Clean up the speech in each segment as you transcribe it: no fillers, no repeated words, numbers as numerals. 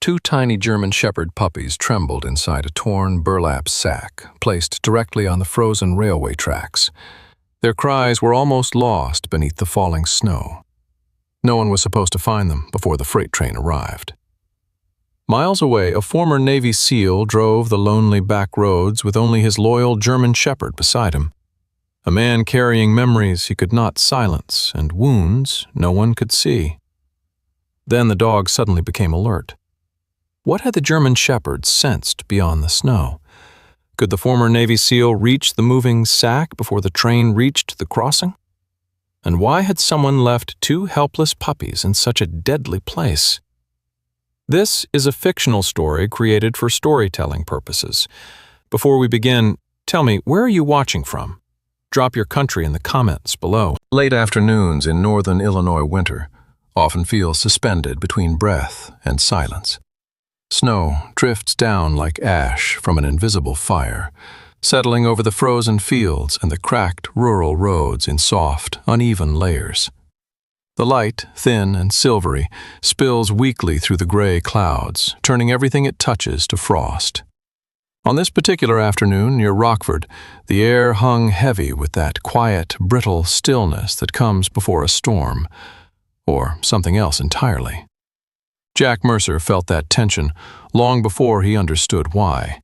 Two tiny German Shepherd puppies trembled inside a torn burlap sack placed directly on the frozen railway tracks. Their cries were almost lost beneath the falling snow. No one was supposed to find them before the freight train arrived. Miles away, a former Navy SEAL drove the lonely back roads with only his loyal German Shepherd beside him. A man carrying memories he could not silence and wounds no one could see. Then the dog suddenly became alert. What had the German Shepherd sensed beyond the snow? Could the former Navy SEAL reach the moving sack before the train reached the crossing? And why had someone left two helpless puppies in such a deadly place? This is a fictional story created for storytelling purposes. Before we begin, tell me, where are you watching from? Drop your country in the comments below. Late afternoons in northern Illinois winter often feel suspended between breath and silence. Snow drifts down like ash from an invisible fire, settling over the frozen fields and the cracked rural roads in soft, uneven layers. The light, thin and silvery, spills weakly through the gray clouds, turning everything it touches to frost. On this particular afternoon near Rockford, the air hung heavy with that quiet, brittle stillness that comes before a storm, or something else entirely. Jack Mercer felt that tension long before he understood why.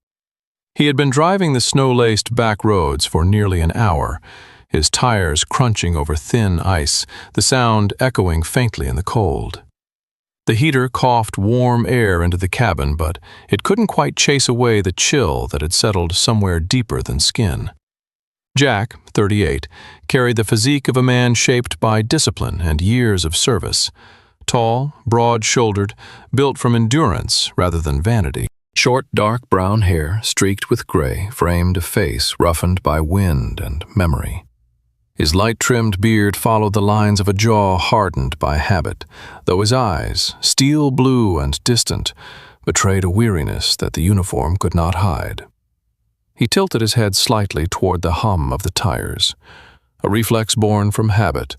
He had been driving the snow-laced back roads for nearly an hour, his tires crunching over thin ice, the sound echoing faintly in the cold. The heater coughed warm air into the cabin, but it couldn't quite chase away the chill that had settled somewhere deeper than skin. Jack, 38, carried the physique of a man shaped by discipline and years of service. Tall, broad-shouldered, built from endurance rather than vanity. Short, dark brown hair, streaked with gray, framed a face roughened by wind and memory. His light-trimmed beard followed the lines of a jaw hardened by habit, though his eyes, steel blue and distant, betrayed a weariness that the uniform could not hide. He tilted his head slightly toward the hum of the tires, a reflex born from habit,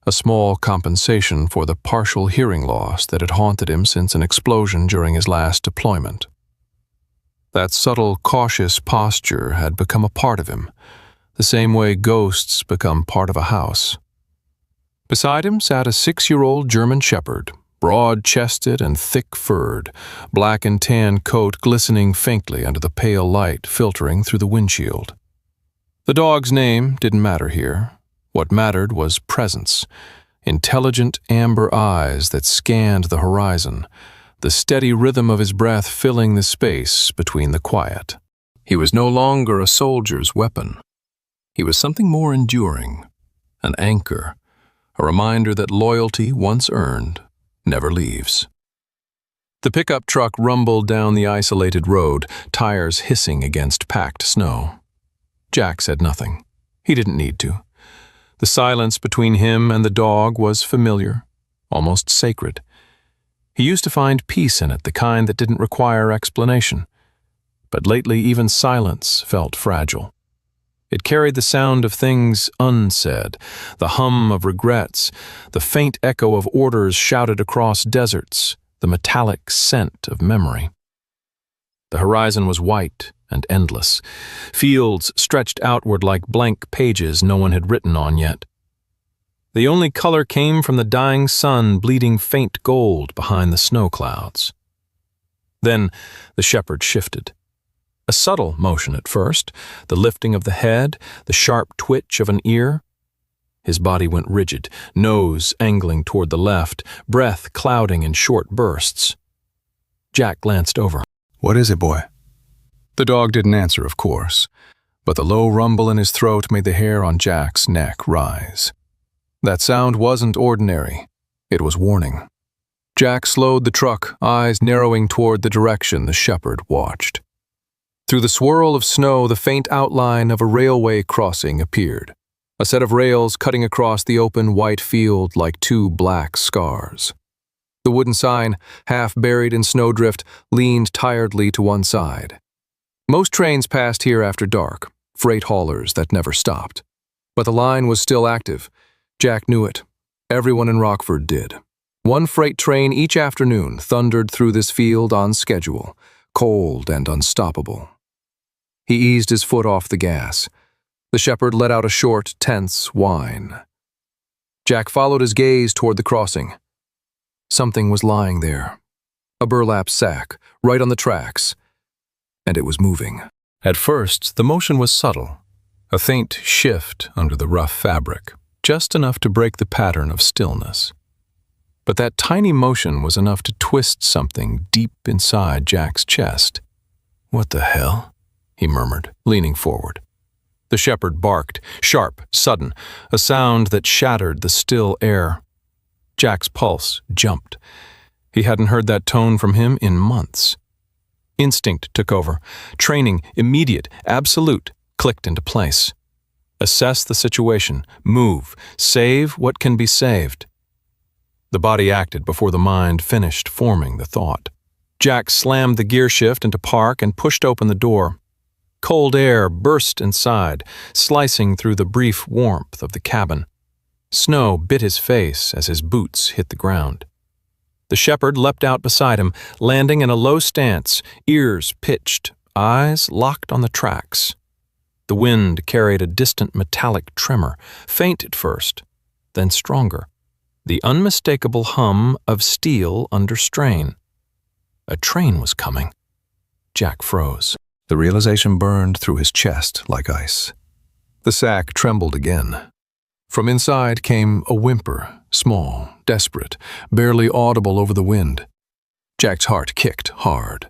a small compensation for the partial hearing loss that had haunted him since an explosion during his last deployment. That subtle, cautious posture had become a part of him, the same way ghosts become part of a house. Beside him sat a 6-year-old German Shepherd, broad-chested and thick-furred, black and tan coat glistening faintly under the pale light filtering through the windshield. The dog's name didn't matter here. What mattered was presence, intelligent amber eyes that scanned the horizon, the steady rhythm of his breath filling the space between the quiet. He was no longer a soldier's weapon. He was something more enduring, an anchor, a reminder that loyalty, once earned, never leaves. The pickup truck rumbled down the isolated road, tires hissing against packed snow. Jack said nothing. He didn't need to. The silence between him and the dog was familiar, almost sacred. He used to find peace in it, the kind that didn't require explanation. But lately even silence felt fragile. It carried the sound of things unsaid, the hum of regrets, the faint echo of orders shouted across deserts, the metallic scent of memory. The horizon was white and endless. Fields stretched outward like blank pages no one had written on yet. The only color came from the dying sun bleeding faint gold behind the snow clouds. Then the shepherd shifted. A subtle motion at first, the lifting of the head, the sharp twitch of an ear. His body went rigid, nose angling toward the left, breath clouding in short bursts. Jack glanced over. "What is it, boy?" The dog didn't answer, of course, but the low rumble in his throat made the hair on Jack's neck rise. That sound wasn't ordinary. It was warning. Jack slowed the truck, eyes narrowing toward the direction the shepherd watched. Through the swirl of snow, the faint outline of a railway crossing appeared, a set of rails cutting across the open white field like two black scars. The wooden sign, half buried in snowdrift, leaned tiredly to one side. Most trains passed here after dark, freight haulers that never stopped. But the line was still active. Jack knew it. Everyone in Rockford did. One freight train each afternoon thundered through this field on schedule, cold and unstoppable. He eased his foot off the gas. The shepherd let out a short, tense whine. Jack followed his gaze toward the crossing. Something was lying there. A burlap sack, right on the tracks. And it was moving. At first, the motion was subtle. A faint shift under the rough fabric, just enough to break the pattern of stillness. But that tiny motion was enough to twist something deep inside Jack's chest. "What the hell?" he murmured, leaning forward. The shepherd barked, sharp, sudden, a sound that shattered the still air. Jack's pulse jumped. He hadn't heard that tone from him in months. Instinct took over. Training, immediate, absolute, clicked into place. Assess the situation, move, save what can be saved. The body acted before the mind finished forming the thought. Jack slammed the gear shift into park and pushed open the door. Cold air burst inside, slicing through the brief warmth of the cabin. Snow bit his face as his boots hit the ground. The shepherd leapt out beside him, landing in a low stance, ears pitched, eyes locked on the tracks. The wind carried a distant metallic tremor, faint at first, then stronger. The unmistakable hum of steel under strain. A train was coming. Jack froze. The realization burned through his chest like ice. The sack trembled again. From inside came a whimper, small, desperate, barely audible over the wind. Jack's heart kicked hard.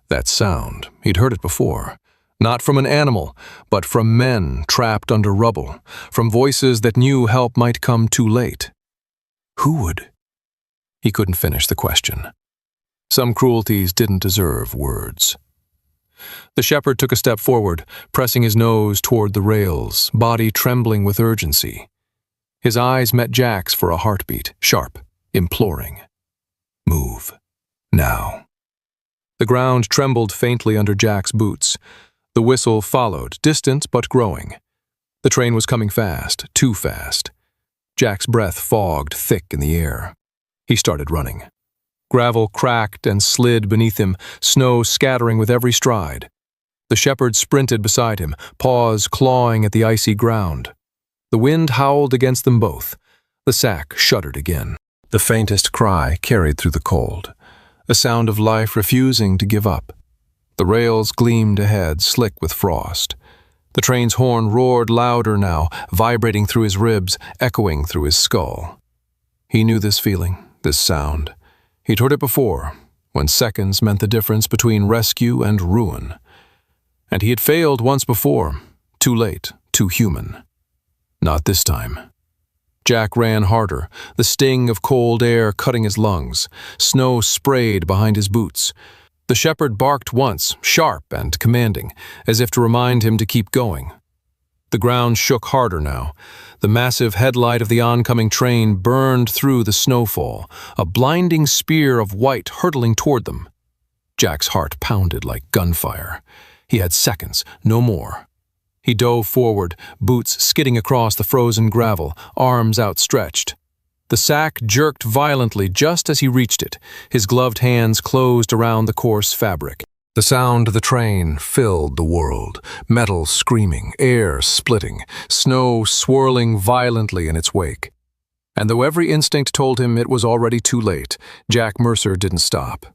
That sound, he'd heard it before. Not from an animal, but from men trapped under rubble, from voices that knew help might come too late. Who would? He couldn't finish the question. Some cruelties didn't deserve words. The shepherd took a step forward, pressing his nose toward the rails, body trembling with urgency. His eyes met Jack's for a heartbeat, sharp, imploring. Move. Now. The ground trembled faintly under Jack's boots. The whistle followed, distant but growing. The train was coming fast, too fast. Jack's breath fogged thick in the air. He started running. Gravel cracked and slid beneath him, snow scattering with every stride. The shepherd sprinted beside him, paws clawing at the icy ground. The wind howled against them both. The sack shuddered again. The faintest cry carried through the cold, a sound of life refusing to give up. The rails gleamed ahead, slick with frost. The train's horn roared louder now, vibrating through his ribs, echoing through his skull. He knew this feeling, this sound. He'd heard it before, when seconds meant the difference between rescue and ruin. And he had failed once before, too late, too human. Not this time. Jack ran harder, the sting of cold air cutting his lungs. Snow sprayed behind his boots. The shepherd barked once, sharp and commanding, as if to remind him to keep going. The ground shook harder now. The massive headlight of the oncoming train burned through the snowfall, a blinding spear of white hurtling toward them. Jack's heart pounded like gunfire. He had seconds, no more. He dove forward, boots skidding across the frozen gravel, arms outstretched. The sack jerked violently just as he reached it. His gloved hands closed around the coarse fabric. The sound of the train filled the world, metal screaming, air splitting, snow swirling violently in its wake. And though every instinct told him it was already too late, Jack Mercer didn't stop.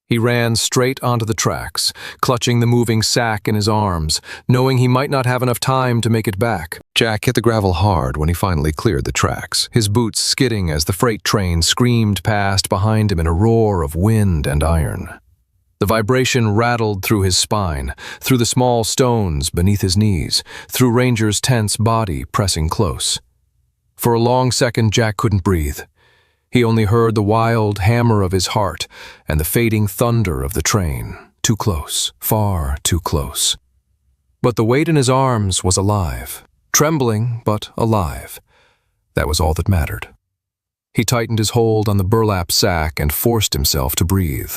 He ran straight onto the tracks, clutching the moving sack in his arms, knowing he might not have enough time to make it back. Jack hit the gravel hard when he finally cleared the tracks, his boots skidding as the freight train screamed past behind him in a roar of wind and iron. The vibration rattled through his spine, through the small stones beneath his knees, through Ranger's tense body pressing close. For a long second, Jack couldn't breathe. He only heard the wild hammer of his heart and the fading thunder of the train. Too close, far too close. But the weight in his arms was alive, trembling but alive. That was all that mattered. He tightened his hold on the burlap sack and forced himself to breathe.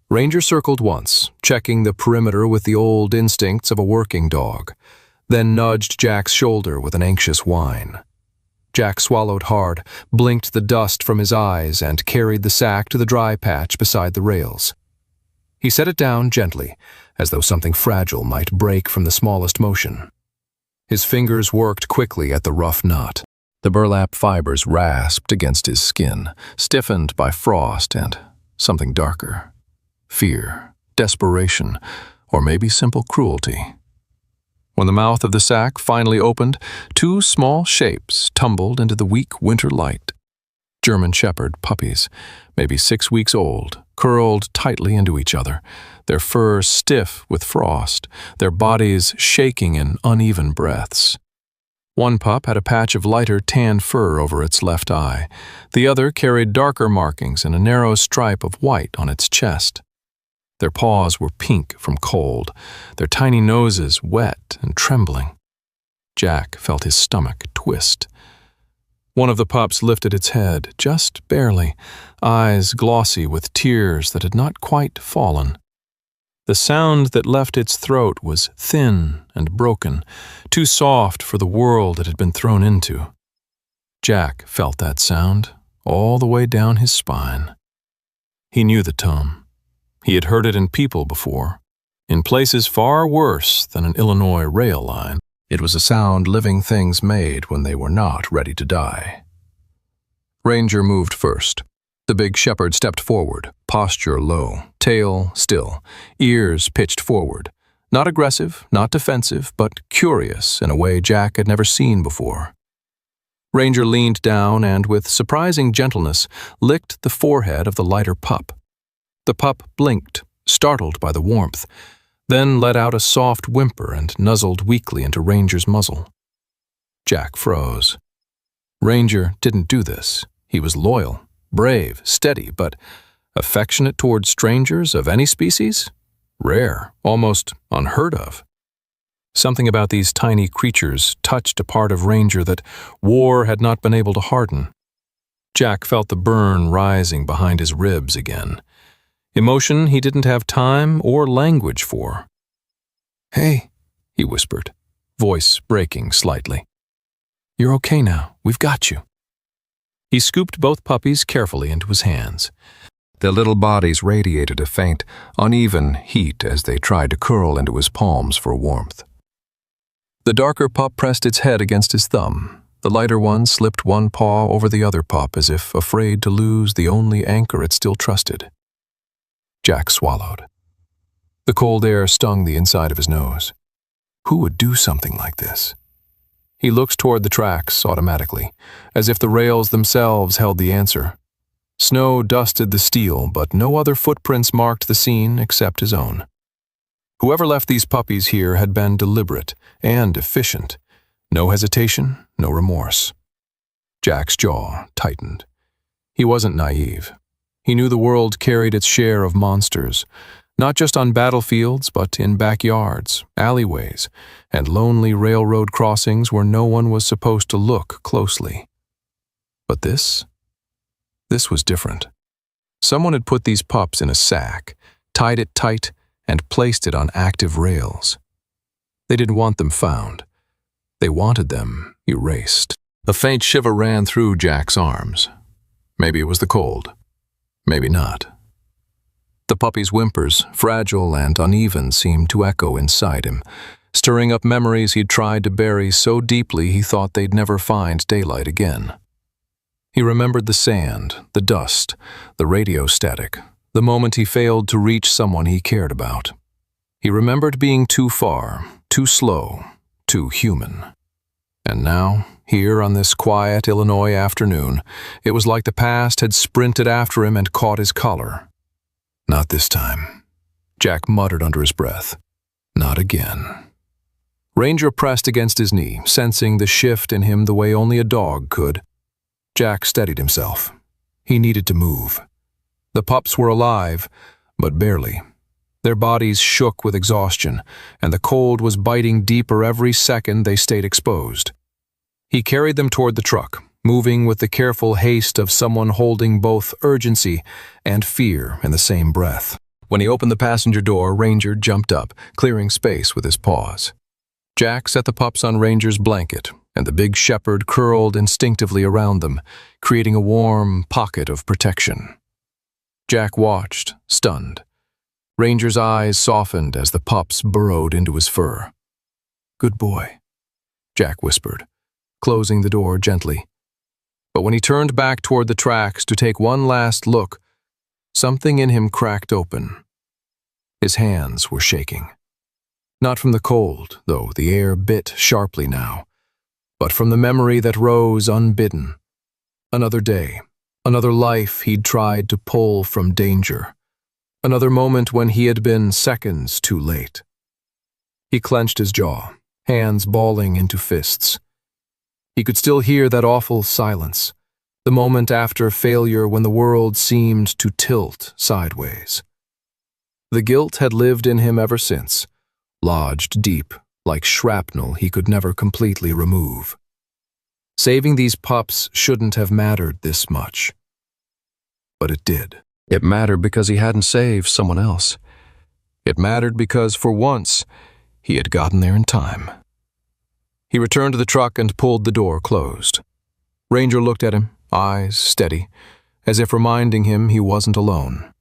Ranger circled once, checking the perimeter with the old instincts of a working dog, then nudged Jack's shoulder with an anxious whine. Jack swallowed hard, blinked the dust from his eyes, and carried the sack to the dry patch beside the rails. He set it down gently, as though something fragile might break from the smallest motion. His fingers worked quickly at the rough knot. The burlap fibers rasped against his skin, stiffened by frost and something darker. Fear, desperation, or maybe simple cruelty. When the mouth of the sack finally opened, two small shapes tumbled into the weak winter light. German Shepherd puppies, maybe 6 weeks old, curled tightly into each other, their fur stiff with frost, their bodies shaking in uneven breaths. One pup had a patch of lighter tan fur over its left eye. The other carried darker markings and a narrow stripe of white on its chest. Their paws were pink from cold, their tiny noses wet and trembling. Jack felt his stomach twist. One of the pups lifted its head, just barely, eyes glossy with tears that had not quite fallen. The sound that left its throat was thin and broken, too soft for the world it had been thrown into. Jack felt that sound all the way down his spine. He knew the tone. He had heard it in people before, in places far worse than an Illinois rail line. It was a sound living things made when they were not ready to die. Ranger moved first. The big shepherd stepped forward, posture low, tail still, ears pitched forward. Not aggressive, not defensive, but curious in a way Jack had never seen before. Ranger leaned down and, with surprising gentleness, licked the forehead of the lighter pup. The pup blinked, startled by the warmth, then let out a soft whimper and nuzzled weakly into Ranger's muzzle. Jack froze. Ranger didn't do this. He was loyal, brave, steady, but affectionate toward strangers of any species? Rare, almost unheard of. Something about these tiny creatures touched a part of Ranger that war had not been able to harden. Jack felt the burn rising behind his ribs again. Emotion he didn't have time or language for. "Hey," he whispered, voice breaking slightly. "You're okay now. We've got you." He scooped both puppies carefully into his hands. Their little bodies radiated a faint, uneven heat as they tried to curl into his palms for warmth. The darker pup pressed its head against his thumb. The lighter one slipped one paw over the other pup as if afraid to lose the only anchor it still trusted. Jack swallowed. The cold air stung the inside of his nose. Who would do something like this? He looked toward the tracks automatically, as if the rails themselves held the answer. Snow dusted the steel, but no other footprints marked the scene except his own. Whoever left these puppies here had been deliberate and efficient. No hesitation, no remorse. Jack's jaw tightened. He wasn't naive. He knew the world carried its share of monsters, not just on battlefields, but in backyards, alleyways, and lonely railroad crossings where no one was supposed to look closely. But this was different. Someone had put these pups in a sack, tied it tight, and placed it on active rails. They didn't want them found. They wanted them erased. A faint shiver ran through Jack's arms. Maybe it was the cold. Maybe not. The puppy's whimpers, fragile and uneven, seemed to echo inside him, stirring up memories he'd tried to bury so deeply he thought they'd never find daylight again. He remembered the sand, the dust, the radio static, the moment he failed to reach someone he cared about. He remembered being too far, too slow, too human. And now, here on this quiet Illinois afternoon, it was like the past had sprinted after him and caught his collar. Not this time. Jack muttered under his breath. Not again. Ranger pressed against his knee, sensing the shift in him the way only a dog could. Jack steadied himself. He needed to move. The pups were alive, but barely. Their bodies shook with exhaustion, and the cold was biting deeper every second they stayed exposed. He carried them toward the truck, moving with the careful haste of someone holding both urgency and fear in the same breath. When he opened the passenger door, Ranger jumped up, clearing space with his paws. Jack set the pups on Ranger's blanket, and the big shepherd curled instinctively around them, creating a warm pocket of protection. Jack watched, stunned. Ranger's eyes softened as the pups burrowed into his fur. "Good boy," Jack whispered, closing the door gently. But when he turned back toward the tracks to take one last look, something in him cracked open. His hands were shaking. Not from the cold, though the air bit sharply now, but from the memory that rose unbidden. Another day, another life he'd tried to pull from danger. Another moment when he had been seconds too late. He clenched his jaw, hands balling into fists. He could still hear that awful silence, the moment after failure when the world seemed to tilt sideways. The guilt had lived in him ever since, lodged deep, like shrapnel he could never completely remove. Saving these pups shouldn't have mattered this much. But it did. It mattered because he hadn't saved someone else. It mattered because, for once, he had gotten there in time. He returned to the truck and pulled the door closed. Ranger looked at him, eyes steady, as if reminding him he wasn't alone.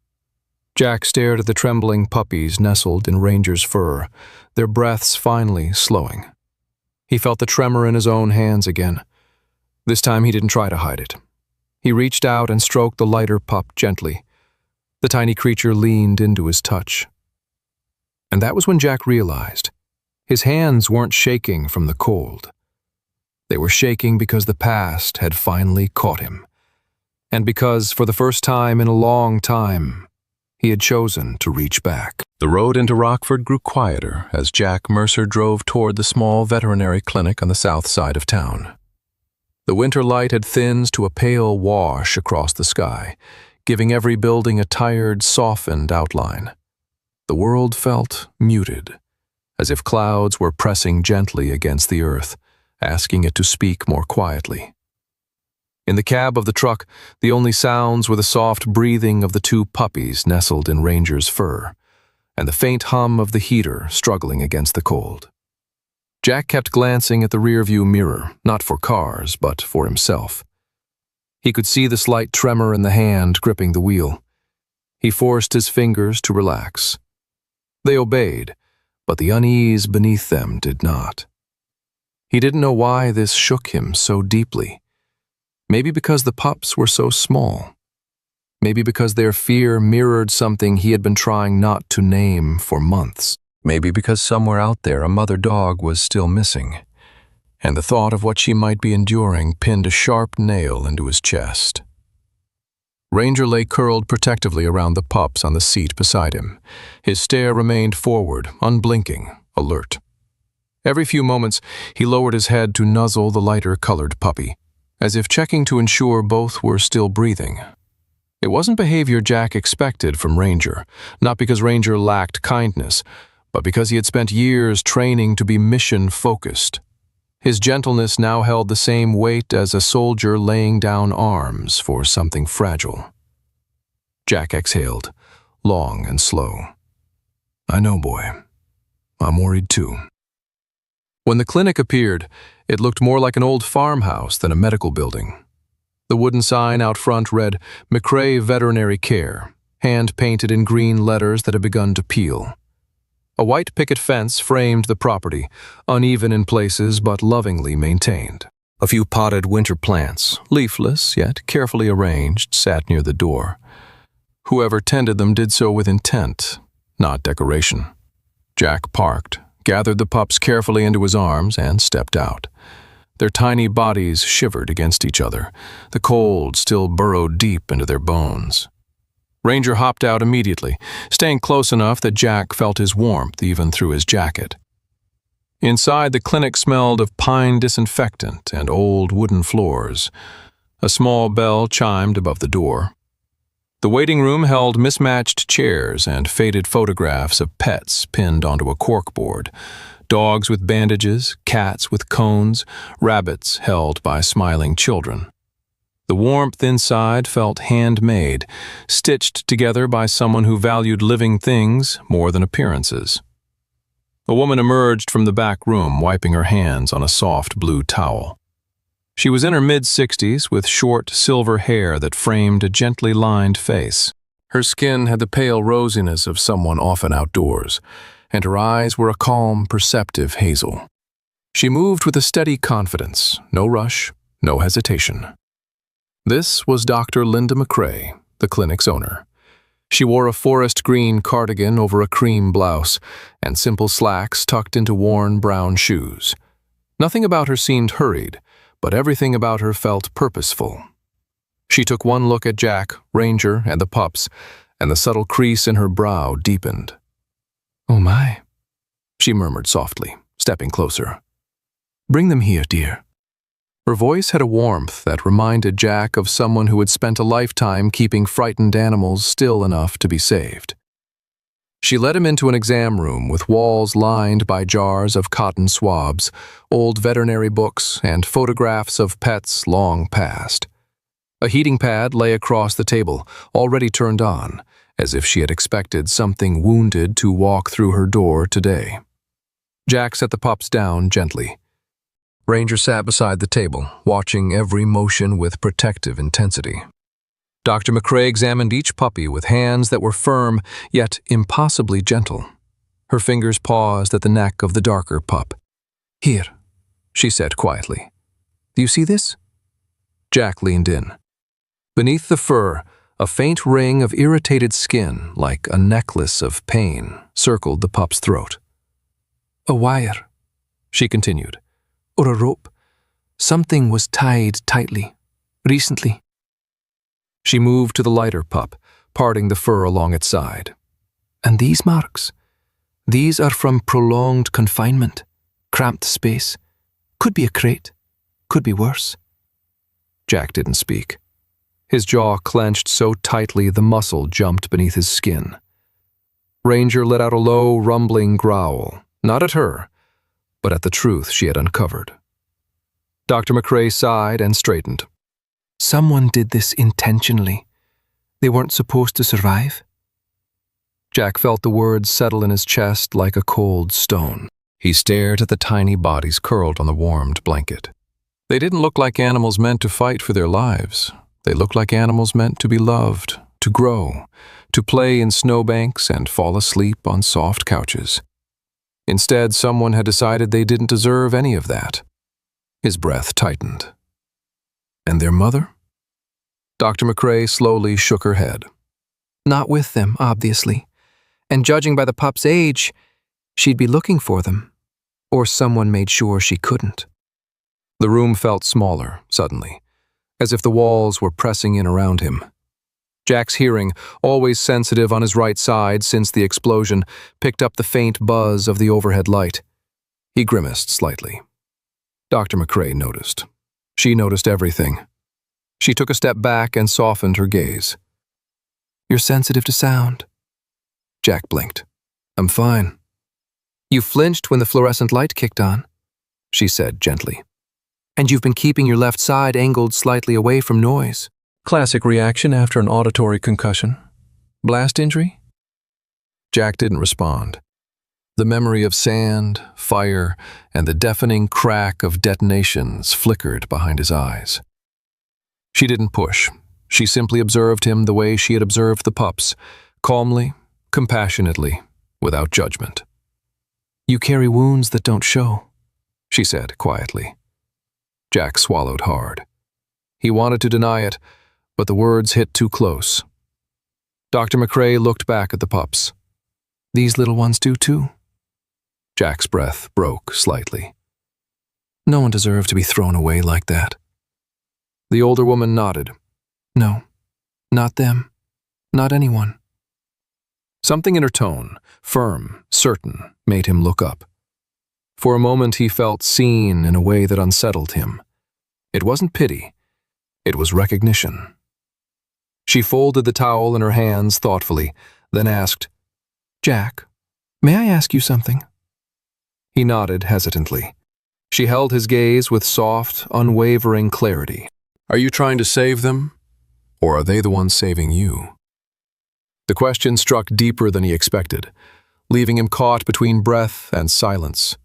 Jack stared at the trembling puppies nestled in Ranger's fur, their breaths finally slowing. He felt the tremor in his own hands again. This time he didn't try to hide it. He reached out and stroked the lighter pup gently. The tiny creature leaned into his touch. And that was when Jack realized his hands weren't shaking from the cold. They were shaking because the past had finally caught him, and because, for the first time in a long time, he had chosen to reach back. The road into Rockford grew quieter as Jack Mercer drove toward the small veterinary clinic on the south side of town. The winter light had thinned to a pale wash across the sky, giving every building a tired, softened outline. The world felt muted, as if clouds were pressing gently against the earth, asking it to speak more quietly. In the cab of the truck, the only sounds were the soft breathing of the two puppies nestled in Ranger's fur, and the faint hum of the heater struggling against the cold. Jack kept glancing at the rearview mirror, not for cars, but for himself. He could see the slight tremor in the hand gripping the wheel. He forced his fingers to relax. They obeyed, but the unease beneath them did not. He didn't know why this shook him so deeply. Maybe because the pups were so small. Maybe because their fear mirrored something he had been trying not to name for months. Maybe because somewhere out there a mother dog was still missing, and the thought of what she might be enduring pinned a sharp nail into his chest. Ranger lay curled protectively around the pups on the seat beside him. His stare remained forward, unblinking, alert. Every few moments, he lowered his head to nuzzle the lighter-colored puppy, as if checking to ensure both were still breathing. It wasn't behavior Jack expected from Ranger, not because Ranger lacked kindness, but because he had spent years training to be mission-focused. His gentleness now held the same weight as a soldier laying down arms for something fragile. Jack exhaled, long and slow. "I know, boy. I'm worried too." When the clinic appeared, it looked more like an old farmhouse than a medical building. The wooden sign out front read, "McRae Veterinary Care," hand-painted in green letters that had begun to peel. A white picket fence framed the property, uneven in places but lovingly maintained. A few potted winter plants, leafless yet carefully arranged, sat near the door. Whoever tended them did so with intent, not decoration. Jack parked, gathered the pups carefully into his arms, and stepped out. Their tiny bodies shivered against each other. The cold still burrowed deep into their bones. Ranger hopped out immediately, staying close enough that Jack felt his warmth even through his jacket. Inside, the clinic smelled of pine disinfectant and old wooden floors. A small bell chimed above the door. The waiting room held mismatched chairs and faded photographs of pets pinned onto a corkboard. Dogs with bandages, cats with cones, rabbits held by smiling children. The warmth inside felt handmade, stitched together by someone who valued living things more than appearances. A woman emerged from the back room, wiping her hands on a soft blue towel. She was in her mid-60s with short, silver hair that framed a gently lined face. Her skin had the pale rosiness of someone often outdoors, and her eyes were a calm, perceptive hazel. She moved with a steady confidence, no rush, no hesitation. This was Dr. Linda McCrae, the clinic's owner. She wore a forest green cardigan over a cream blouse and simple slacks tucked into worn brown shoes. Nothing about her seemed hurried, but everything about her felt purposeful. She took one look at Jack, Ranger, and the pups, and the subtle crease in her brow deepened. "Oh my," she murmured softly, stepping closer. "Bring them here, dear." Her voice had a warmth that reminded Jack of someone who had spent a lifetime keeping frightened animals still enough to be saved. She led him into an exam room with walls lined by jars of cotton swabs, old veterinary books, and photographs of pets long past. A heating pad lay across the table, already turned on, as if she had expected something wounded to walk through her door today. Jack set the pups down gently. Ranger sat beside the table, watching every motion with protective intensity. Dr. McCrae examined each puppy with hands that were firm, yet impossibly gentle. Her fingers paused at the neck of the darker pup. "Here," she said quietly. "Do you see this?" Jack leaned in. Beneath the fur, a faint ring of irritated skin, like a necklace of pain, circled the pup's throat. "A wire," she continued. "Or a rope. Something was tied tightly. Recently." She moved to the lighter pup, parting the fur along its side. "And these marks? These are from prolonged confinement. Cramped space. Could be a crate. Could be worse." Jack didn't speak. His jaw clenched so tightly the muscle jumped beneath his skin. Ranger let out a low, rumbling growl, not at her, but at the truth she had uncovered. Dr. McCrae sighed and straightened. "Someone did this intentionally. They weren't supposed to survive." Jack felt the words settle in his chest like a cold stone. He stared at the tiny bodies curled on the warmed blanket. They didn't look like animals meant to fight for their lives. They looked like animals meant to be loved, to grow, to play in snowbanks and fall asleep on soft couches. Instead, someone had decided they didn't deserve any of that. His breath tightened. And their mother? Dr. McCrae slowly shook her head. "Not with them, obviously. And judging by the pup's age, she'd be looking for them. Or someone made sure she couldn't." The room felt smaller, suddenly, as if the walls were pressing in around him. Jack's hearing, always sensitive on his right side since the explosion, picked up the faint buzz of the overhead light. He grimaced slightly. Dr. McCrae noticed. She noticed everything. She took a step back and softened her gaze. "You're sensitive to sound." Jack blinked. "I'm fine." "You flinched when the fluorescent light kicked on," she said gently. "And you've been keeping your left side angled slightly away from noise." Classic reaction after an auditory concussion. Blast injury? Jack didn't respond. The memory of sand, fire, and the deafening crack of detonations flickered behind his eyes. She didn't push. She simply observed him the way she had observed the pups, calmly, compassionately, without judgment. "You carry wounds that don't show," she said quietly. Jack swallowed hard. He wanted to deny it, but the words hit too close. Dr. McCrae looked back at the pups. "These little ones do too." Jack's breath broke slightly. "No one deserved to be thrown away like that." The older woman nodded. "No, not them, not anyone." Something in her tone, firm, certain, made him look up. For a moment he felt seen in a way that unsettled him. It wasn't pity, it was recognition. She folded the towel in her hands thoughtfully, then asked, "Jack, may I ask you something?" He nodded hesitantly. She held his gaze with soft, unwavering clarity. "Are you trying to save them, or are they the ones saving you?" The question struck deeper than he expected. leaving him caught between breath and silence.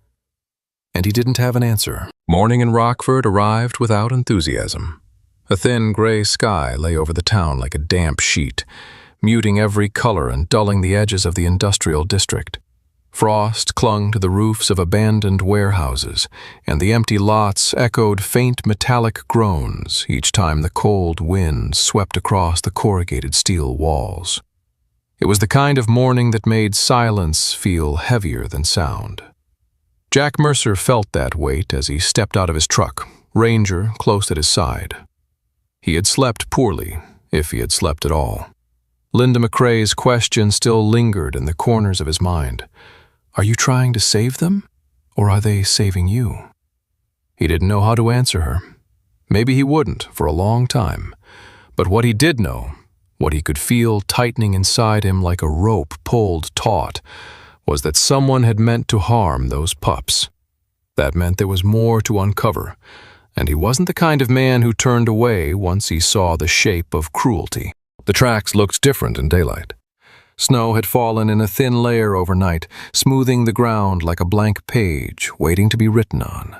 And he didn't have an answer. Morning in Rockford arrived without enthusiasm. A thin gray sky lay over the town like a damp sheet, muting every color and dulling the edges of the industrial district. Frost clung to the roofs of abandoned warehouses, and the empty lots echoed faint metallic groans each time the cold wind swept across the corrugated steel walls. It was the kind of morning that made silence feel heavier than sound. Jack Mercer felt that weight as he stepped out of his truck, Ranger close at his side. He had slept poorly, if he had slept at all. Linda McCrae's question still lingered in the corners of his mind. Are you trying to save them, or are they saving you? He didn't know how to answer her. Maybe he wouldn't for a long time. But what he did know, what he could feel tightening inside him like a rope pulled taut, was that someone had meant to harm those pups. That meant there was more to uncover, and he wasn't the kind of man who turned away once he saw the shape of cruelty. The tracks looked different in daylight. Snow had fallen in a thin layer overnight, smoothing the ground like a blank page waiting to be written on.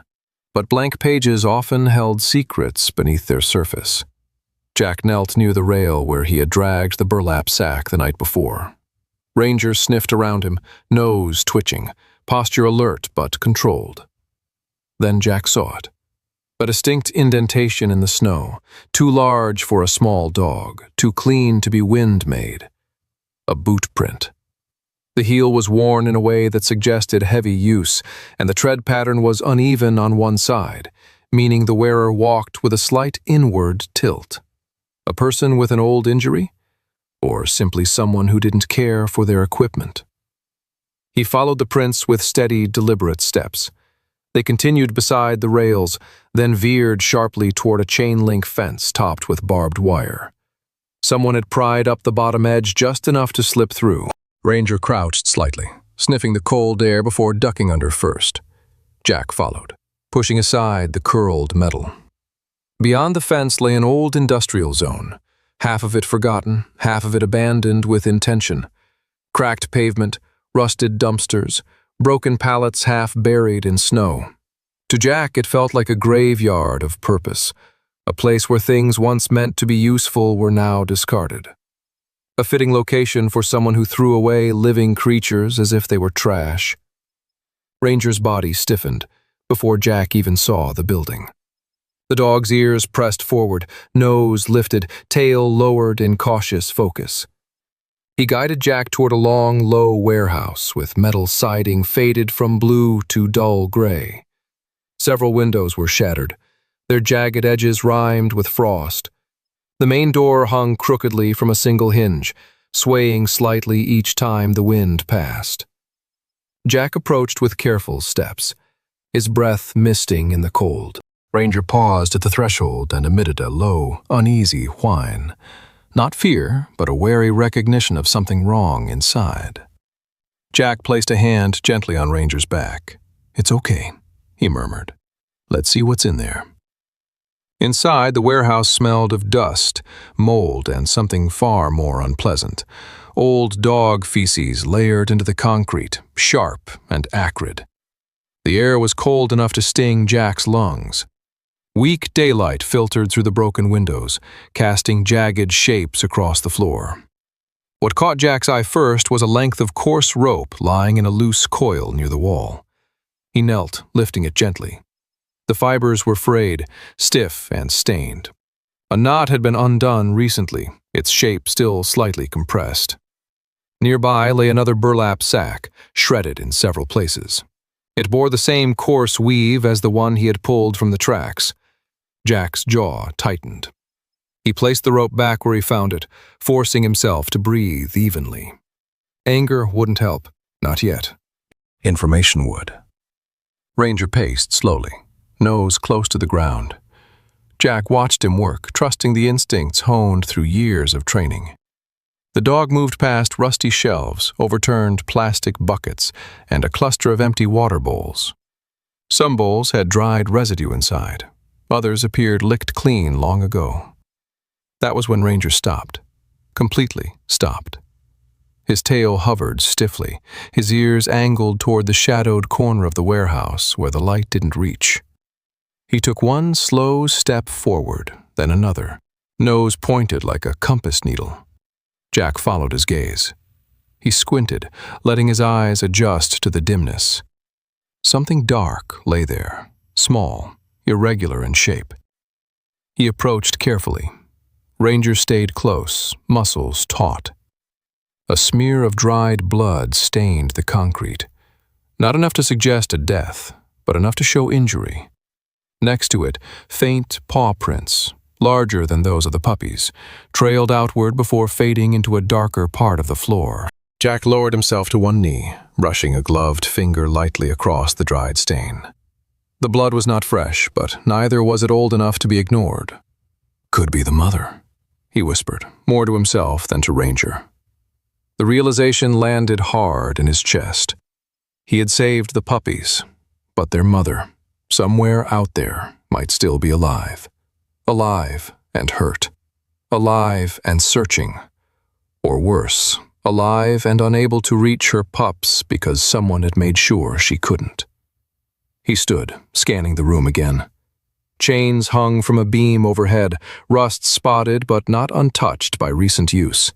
But blank pages often held secrets beneath their surface. Jack knelt near the rail where he had dragged the burlap sack the night before. Ranger sniffed around him, nose twitching, posture alert but controlled. Then Jack saw it. A distinct indentation in the snow, too large for a small dog, too clean to be wind-made. A boot print. The heel was worn in a way that suggested heavy use, and the tread pattern was uneven on one side, meaning the wearer walked with a slight inward tilt. A person with an old injury? Or simply someone who didn't care for their equipment? He followed the prints with steady, deliberate steps. They continued beside the rails, then veered sharply toward a chain-link fence topped with barbed wire. Someone had pried up the bottom edge just enough to slip through. Ranger crouched slightly, sniffing the cold air before ducking under first. Jack followed, pushing aside the curled metal. Beyond the fence lay an old industrial zone, half of it forgotten, half of it abandoned with intention. Cracked pavement, rusted dumpsters, broken pallets half buried in snow. To Jack, it felt like a graveyard of purpose, a place where things once meant to be useful were now discarded. A fitting location for someone who threw away living creatures as if they were trash. Ranger's body stiffened before Jack even saw the building. The dog's ears pressed forward, nose lifted, tail lowered in cautious focus. He guided Jack toward a long, low warehouse with metal siding faded from blue to dull gray. Several windows were shattered, their jagged edges rimed with frost. The main door hung crookedly from a single hinge, swaying slightly each time the wind passed. Jack approached with careful steps, his breath misting in the cold. Ranger paused at the threshold and emitted a low, uneasy whine. Not fear, but a wary recognition of something wrong inside. Jack placed a hand gently on Ranger's back. "It's okay," he murmured. "Let's see what's in there." Inside, the warehouse smelled of dust, mold, and something far more unpleasant. Old dog feces layered into the concrete, sharp and acrid. The air was cold enough to sting Jack's lungs. Weak daylight filtered through the broken windows, casting jagged shapes across the floor. What caught Jack's eye first was a length of coarse rope lying in a loose coil near the wall. He knelt, lifting it gently. The fibers were frayed, stiff and stained. A knot had been undone recently, its shape still slightly compressed. Nearby lay another burlap sack, shredded in several places. It bore the same coarse weave as the one he had pulled from the tracks. Jack's jaw tightened. He placed the rope back where he found it, forcing himself to breathe evenly. Anger wouldn't help, not yet. Information would. Ranger paced slowly, nose close to the ground. Jack watched him work, trusting the instincts honed through years of training. The dog moved past rusty shelves, overturned plastic buckets, and a cluster of empty water bowls. Some bowls had dried residue inside. Others appeared licked clean long ago. That was when Ranger stopped. Completely stopped. His tail hovered stiffly, his ears angled toward the shadowed corner of the warehouse where the light didn't reach. He took one slow step forward, then another, nose pointed like a compass needle. Jack followed his gaze. He squinted, letting his eyes adjust to the dimness. Something dark lay there, small, irregular in shape. He approached carefully. Ranger stayed close, muscles taut. A smear of dried blood stained the concrete. Not enough to suggest a death, but enough to show injury. Next to it, faint paw prints, larger than those of the puppies, trailed outward before fading into a darker part of the floor. Jack lowered himself to one knee, brushing a gloved finger lightly across the dried stain. The blood was not fresh, but neither was it old enough to be ignored. "Could be the mother," he whispered, more to himself than to Ranger. The realization landed hard in his chest. He had saved the puppies, but their mother, somewhere out there, might still be alive. Alive and hurt. Alive and searching. Or worse, alive and unable to reach her pups because someone had made sure she couldn't. He stood, scanning the room again. Chains hung from a beam overhead, rust spotted but not untouched by recent use.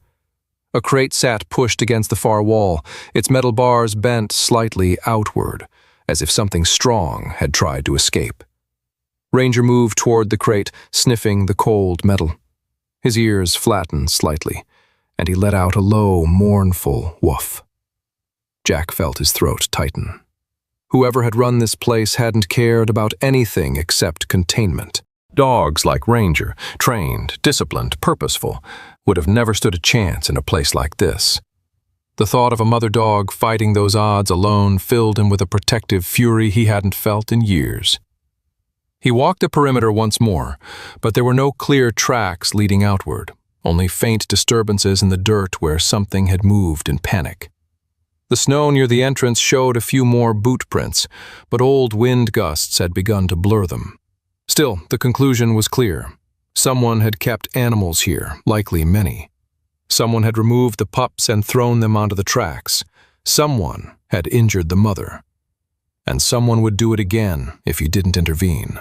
A crate sat pushed against the far wall, its metal bars bent slightly outward, as if something strong had tried to escape. Ranger moved toward the crate, sniffing the cold metal. His ears flattened slightly, and he let out a low, mournful woof. Jack felt his throat tighten. Whoever had run this place hadn't cared about anything except containment. Dogs like Ranger, trained, disciplined, purposeful, would have never stood a chance in a place like this. The thought of a mother dog fighting those odds alone filled him with a protective fury he hadn't felt in years. He walked the perimeter once more, but there were no clear tracks leading outward, only faint disturbances in the dirt where something had moved in panic. The snow near the entrance showed a few more boot prints, but old wind gusts had begun to blur them. Still, the conclusion was clear. Someone had kept animals here, likely many. Someone had removed the pups and thrown them onto the tracks. Someone had injured the mother. And someone would do it again if he didn't intervene.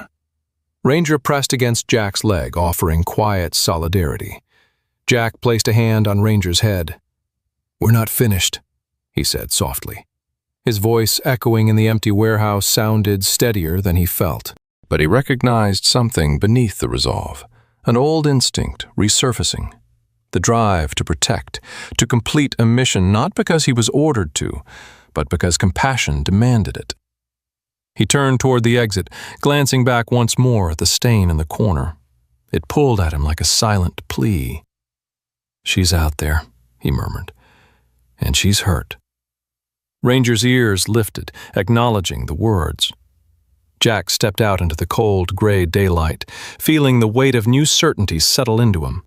Ranger pressed against Jack's leg, offering quiet solidarity. Jack placed a hand on Ranger's head. "We're not finished," he said softly. His voice, echoing in the empty warehouse, sounded steadier than he felt. But he recognized something beneath the resolve, an old instinct resurfacing. The drive to protect, to complete a mission not because he was ordered to, but because compassion demanded it. He turned toward the exit, glancing back once more at the stain in the corner. It pulled at him like a silent plea. "She's out there," he murmured, "and she's hurt." Ranger's ears lifted, acknowledging the words. Jack stepped out into the cold, gray daylight, feeling the weight of new certainty settle into him.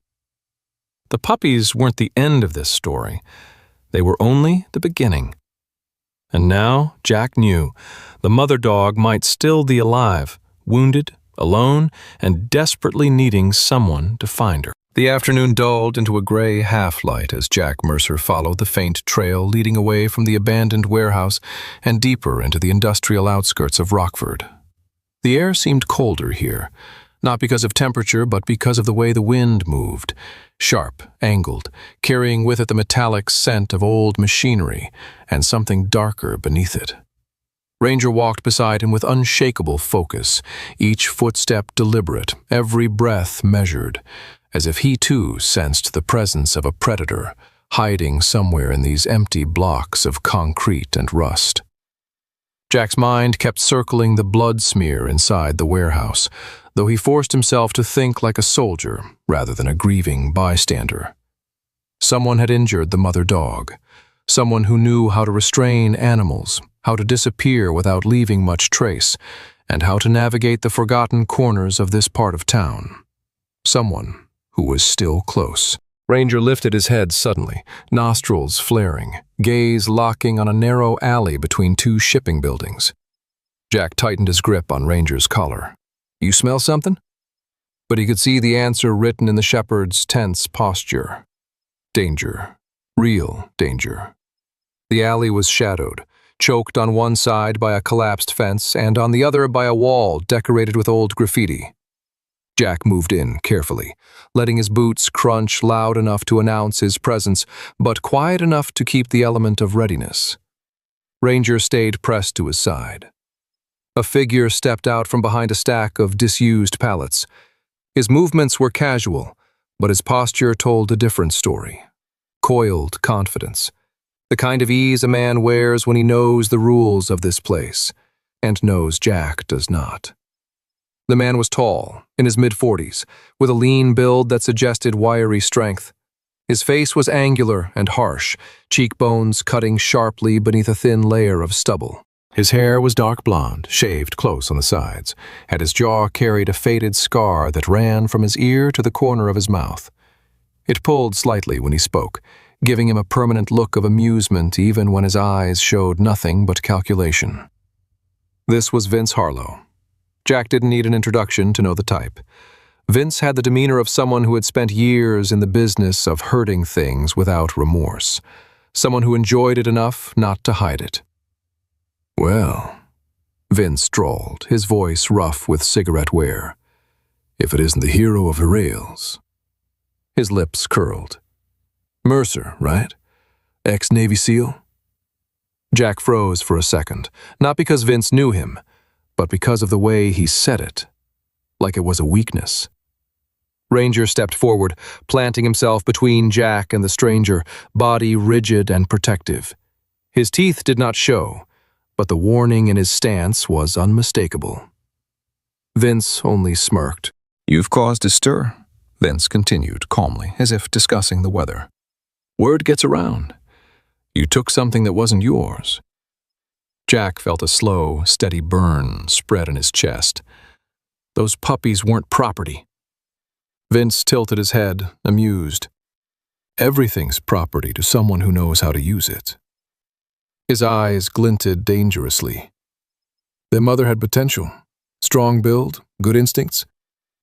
The puppies weren't the end of this story. They were only the beginning. And now, Jack knew, the mother dog might still be alive, wounded, alone, and desperately needing someone to find her. The afternoon dulled into a gray half-light as Jack Mercer followed the faint trail leading away from the abandoned warehouse and deeper into the industrial outskirts of Rockford. The air seemed colder here, not because of temperature, but because of the way the wind moved, sharp, angled, carrying with it the metallic scent of old machinery and something darker beneath it. Ranger walked beside him with unshakable focus, each footstep deliberate, every breath measured, as if he too sensed the presence of a predator hiding somewhere in these empty blocks of concrete and rust. Jack's mind kept circling the blood smear inside the warehouse, though he forced himself to think like a soldier rather than a grieving bystander. Someone had injured the mother dog, someone who knew how to restrain animals, how to disappear without leaving much trace, and how to navigate the forgotten corners of this part of town. Someone who was still close. Ranger lifted his head suddenly, nostrils flaring, gaze locking on a narrow alley between two shipping buildings. Jack tightened his grip on Ranger's collar. "You smell something?" But he could see the answer written in the shepherd's tense posture. Danger. Real danger. The alley was shadowed, choked on one side by a collapsed fence and on the other by a wall decorated with old graffiti. Jack moved in carefully, letting his boots crunch loud enough to announce his presence, but quiet enough to keep the element of readiness. Ranger stayed pressed to his side. A figure stepped out from behind a stack of disused pallets. His movements were casual, but his posture told a different story. Coiled confidence. The kind of ease a man wears when he knows the rules of this place, and knows Jack does not. The man was tall, in his mid-40s, with a lean build that suggested wiry strength. His face was angular and harsh, cheekbones cutting sharply beneath a thin layer of stubble. His hair was dark blonde, shaved close on the sides, and his jaw carried a faded scar that ran from his ear to the corner of his mouth. It pulled slightly when he spoke, giving him a permanent look of amusement even when his eyes showed nothing but calculation. This was Vince Harlow. Jack didn't need an introduction to know the type. Vince had the demeanor of someone who had spent years in the business of hurting things without remorse, someone who enjoyed it enough not to hide it. "Well," Vince drawled, his voice rough with cigarette wear, "if it isn't the hero of the rails." His lips curled. "Mercer, right? Ex-Navy SEAL?" Jack froze for a second, not because Vince knew him, but because of the way he said it, like it was a weakness. Ranger stepped forward, planting himself between Jack and the stranger, body rigid and protective. His teeth did not show, but the warning in his stance was unmistakable. Vince only smirked. "You've caused a stir," Vince continued calmly, as if discussing the weather. "Word gets around. You took something that wasn't yours." Jack felt a slow, steady burn spread in his chest. Those puppies weren't property. Vince tilted his head, amused. Everything's property to someone who knows how to use it. His eyes glinted dangerously. Their mother had potential. Strong build, good instincts.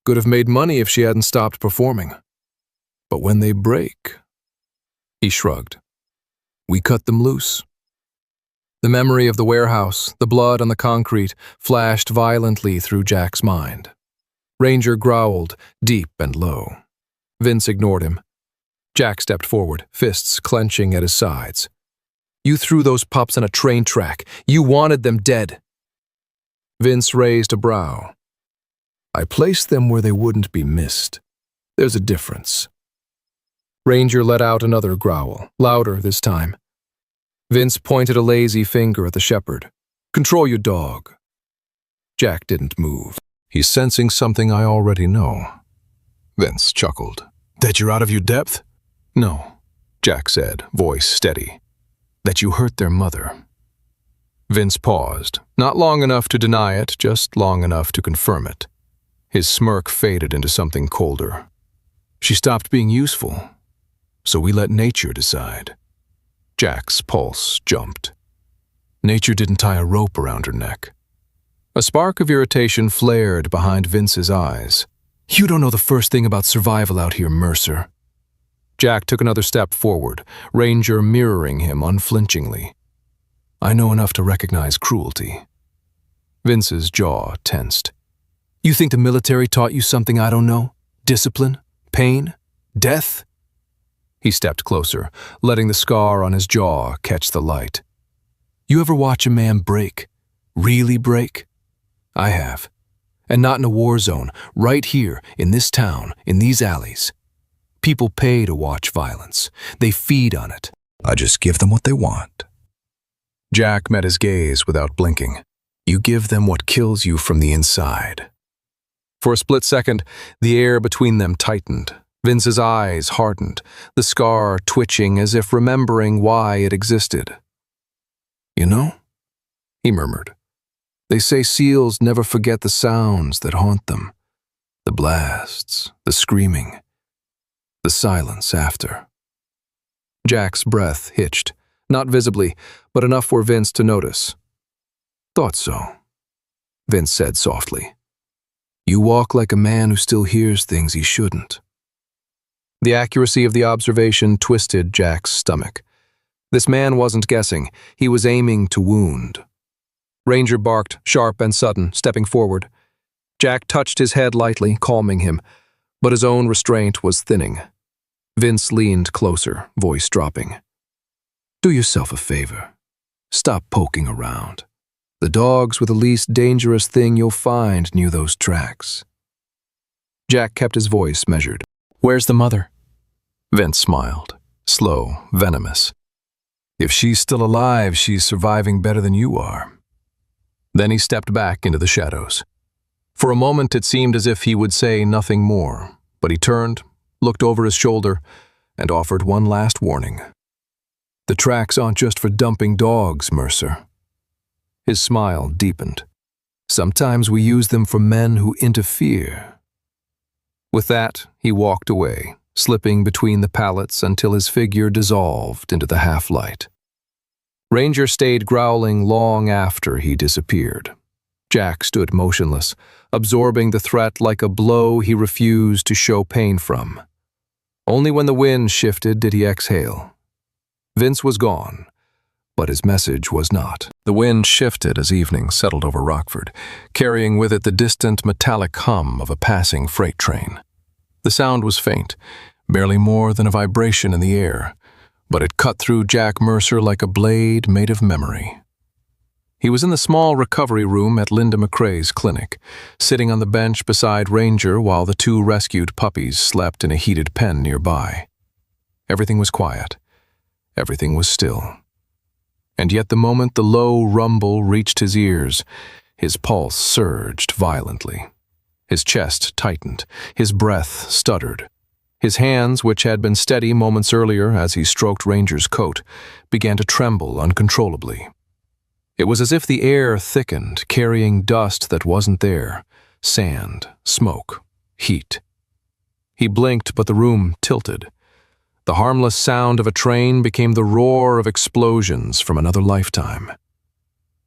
Could have made money if she hadn't stopped performing. But when they break... He shrugged. "We cut them loose." The memory of the warehouse, the blood on the concrete, flashed violently through Jack's mind. Ranger growled, deep and low. Vince ignored him. Jack stepped forward, fists clenching at his sides. "You threw those pups on a train track. You wanted them dead." Vince raised a brow. "I placed them where they wouldn't be missed. There's a difference." Ranger let out another growl, louder this time. Vince pointed a lazy finger at the shepherd. "Control your dog." Jack didn't move. "He's sensing something I already know." Vince chuckled. "That you're out of your depth?" "No," Jack said, voice steady. "That you hurt their mother." Vince paused, not long enough to deny it, just long enough to confirm it. His smirk faded into something colder. "She stopped being useful, so we let nature decide." Jack's pulse jumped. Nature didn't tie a rope around her neck. A spark of irritation flared behind Vince's eyes. "You don't know the first thing about survival out here, Mercer." Jack took another step forward, Ranger mirroring him unflinchingly. "I know enough to recognize cruelty." Vince's jaw tensed. "You think the military taught you something I don't know? Discipline? Pain? Death?" He stepped closer, letting the scar on his jaw catch the light. "You ever watch a man break? Really break? I have. And not in a war zone, right here, in this town, in these alleys. People pay to watch violence. They feed on it. I just give them what they want." Jack met his gaze without blinking. "You give them what kills you from the inside." For a split second, the air between them tightened. Vince's eyes hardened, the scar twitching as if remembering why it existed. "You know," he murmured, "they say seals never forget the sounds that haunt them. The blasts, the screaming, the silence after." Jack's breath hitched, not visibly, but enough for Vince to notice. "Thought so," Vince said softly. "You walk like a man who still hears things he shouldn't." The accuracy of the observation twisted Jack's stomach. This man wasn't guessing. He was aiming to wound. Ranger barked, sharp and sudden, stepping forward. Jack touched his head lightly, calming him, but his own restraint was thinning. Vince leaned closer, voice dropping. "Do yourself a favor. Stop poking around. The dogs were the least dangerous thing you'll find near those tracks." Jack kept his voice measured. "Where's the mother?" Vince smiled, slow, venomous. "If she's still alive, she's surviving better than you are." Then he stepped back into the shadows. For a moment it seemed as if he would say nothing more, but he turned, looked over his shoulder, and offered one last warning. "The tracks aren't just for dumping dogs, Mercer." His smile deepened. "Sometimes we use them for men who interfere." With that, he walked away, slipping between the pallets until his figure dissolved into the half-light. Ranger stayed growling long after he disappeared. Jack stood motionless, absorbing the threat like a blow he refused to show pain from. Only when the wind shifted did he exhale. Vince was gone, but his message was not. The wind shifted as evening settled over Rockford, carrying with it the distant metallic hum of a passing freight train. The sound was faint, barely more than a vibration in the air, but it cut through Jack Mercer like a blade made of memory. He was in the small recovery room at Linda McCrae's clinic, sitting on the bench beside Ranger while the two rescued puppies slept in a heated pen nearby. Everything was quiet. Everything was still. And yet the moment the low rumble reached his ears, his pulse surged violently. His chest tightened. His breath stuttered. His hands, which had been steady moments earlier as he stroked Ranger's coat, began to tremble uncontrollably. It was as if the air thickened, carrying dust that wasn't there, sand, smoke, heat. He blinked, but the room tilted. The harmless sound of a train became the roar of explosions from another lifetime.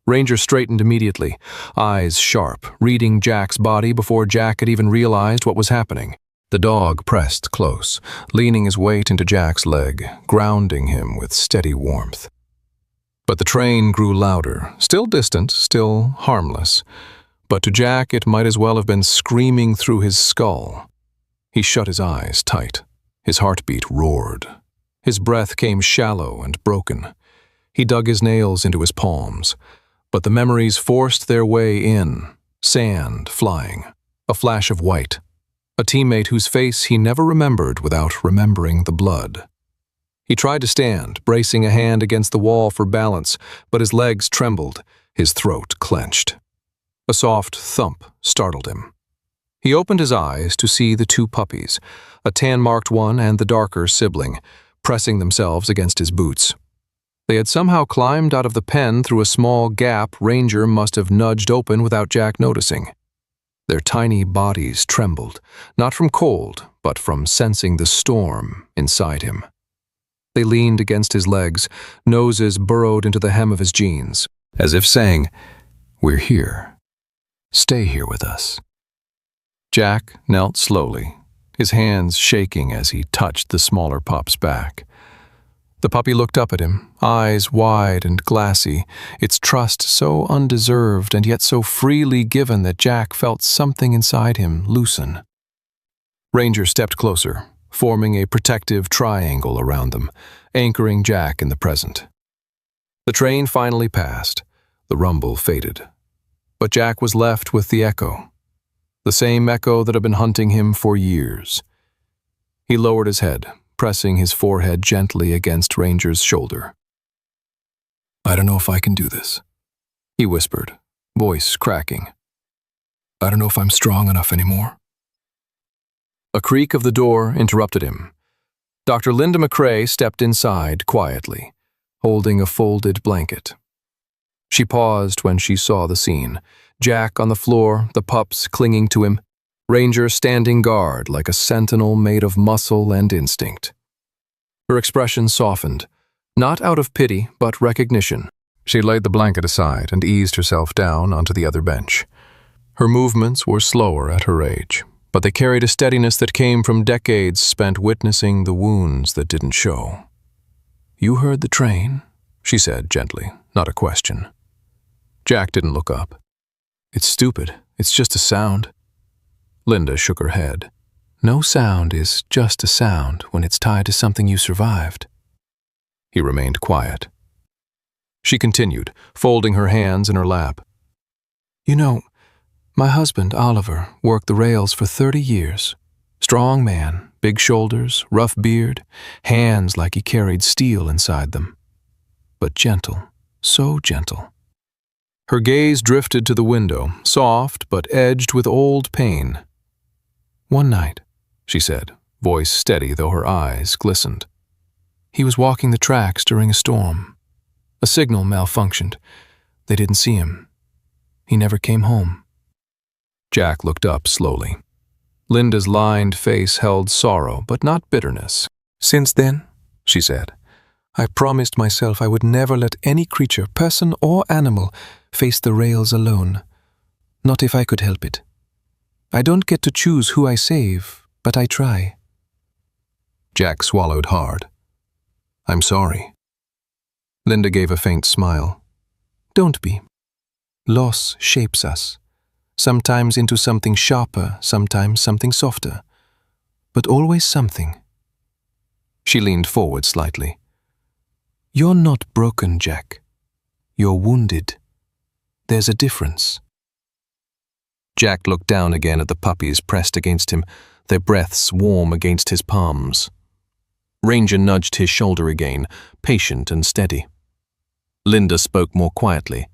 Ranger straightened immediately, eyes sharp, reading Jack's body before Jack had even realized what was happening. The dog pressed close, leaning his weight into Jack's leg, grounding him with steady warmth. But the train grew louder, still distant, still harmless. But to Jack it might as well have been screaming through his skull. He shut his eyes tight. His heartbeat roared. His breath came shallow and broken. He dug his nails into his palms. But the memories forced their way in, sand flying, a flash of white, a teammate whose face he never remembered without remembering the blood. He tried to stand, bracing a hand against the wall for balance, but his legs trembled, his throat clenched. A soft thump startled him. He opened his eyes to see the two puppies, a tan-marked one and the darker sibling, pressing themselves against his boots. They had somehow climbed out of the pen through a small gap Ranger must have nudged open without Jack noticing. Their tiny bodies trembled, not from cold, but from sensing the storm inside him. They leaned against his legs, noses burrowed into the hem of his jeans, as if saying, "We're here. Stay here with us." Jack knelt slowly, his hands shaking as he touched the smaller pup's back. The puppy looked up at him, eyes wide and glassy, its trust so undeserved and yet so freely given that Jack felt something inside him loosen. Ranger stepped closer, forming a protective triangle around them, anchoring Jack in the present. The train finally passed. The rumble faded. But Jack was left with the echo, the same echo that had been hunting him for years. He lowered his head, pressing his forehead gently against Ranger's shoulder. "I don't know if I can do this," he whispered, voice cracking. "I don't know if I'm strong enough anymore." A creak of the door interrupted him. Dr. Linda McCrae stepped inside quietly, holding a folded blanket. She paused when she saw the scene. Jack on the floor, the pups clinging to him, Ranger standing guard like a sentinel made of muscle and instinct. Her expression softened, not out of pity, but recognition. She laid the blanket aside and eased herself down onto the other bench. Her movements were slower at her age, but they carried a steadiness that came from decades spent witnessing the wounds that didn't show. "You heard the train?" she said gently, not a question. Jack didn't look up. "It's stupid. It's just a sound." Linda shook her head. "No sound is just a sound when it's tied to something you survived." He remained quiet. She continued, folding her hands in her lap. "You know, my husband, Oliver, worked the rails for 30 years. Strong man, big shoulders, rough beard, hands like he carried steel inside them. But gentle, so gentle." Her gaze drifted to the window, soft but edged with old pain. "One night," she said, voice steady though her eyes glistened. "He was walking the tracks during a storm. A signal malfunctioned. They didn't see him. He never came home." Jack looked up slowly. Linda's lined face held sorrow, but not bitterness. "Since then," she said, "I promised myself I would never let any creature, person or animal, face the rails alone. Not if I could help it. I don't get to choose who I save, but I try." Jack swallowed hard. "I'm sorry." Linda gave a faint smile. "Don't be. Loss shapes us, sometimes into something sharper, sometimes something softer, but always something." She leaned forward slightly. "You're not broken, Jack. You're wounded. There's a difference." Jack looked down again at the puppies pressed against him, their breaths warm against his palms. Ranger nudged his shoulder again, patient and steady. Linda spoke more quietly.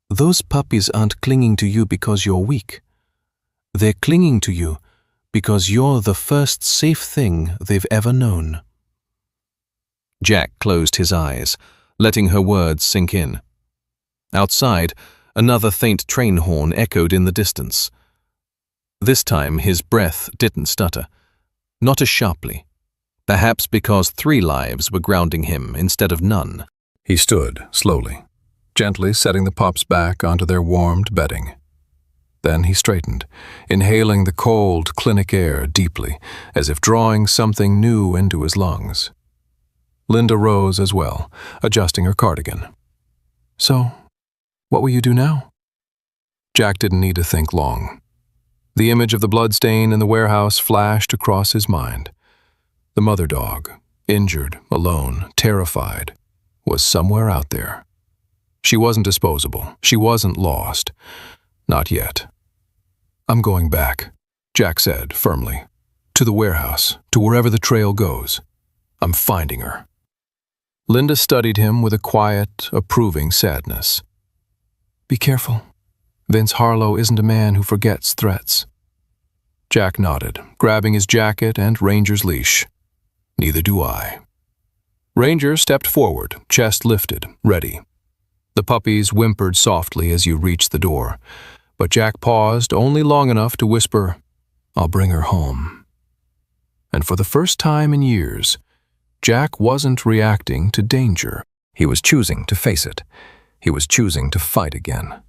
"Those puppies aren't clinging to you because you're weak. They're clinging to you because you're the first safe thing they've ever known." Jack closed his eyes, letting her words sink in. Outside, another faint train horn echoed in the distance. This time his breath didn't stutter, not as sharply, perhaps because 3 lives were grounding him instead of none. He stood slowly, gently setting the pups back onto their warmed bedding. Then he straightened, inhaling the cold, clinic air deeply, as if drawing something new into his lungs. Linda rose as well, adjusting her cardigan. "So, what will you do now?" Jack didn't need to think long. The image of the bloodstain in the warehouse flashed across his mind. The mother dog, injured, alone, terrified, was somewhere out there. She wasn't disposable. She wasn't lost. Not yet. "I'm going back," Jack said firmly. "To the warehouse, to wherever the trail goes. I'm finding her." Linda studied him with a quiet, approving sadness. "Be careful. Vince Harlow isn't a man who forgets threats." Jack nodded, grabbing his jacket and Ranger's leash. "Neither do I." Ranger stepped forward, chest lifted, ready. The puppies whimpered softly as you reached the door, but Jack paused only long enough to whisper, "I'll bring her home." And for the first time in years, Jack wasn't reacting to danger. He was choosing to face it. He was choosing to fight again.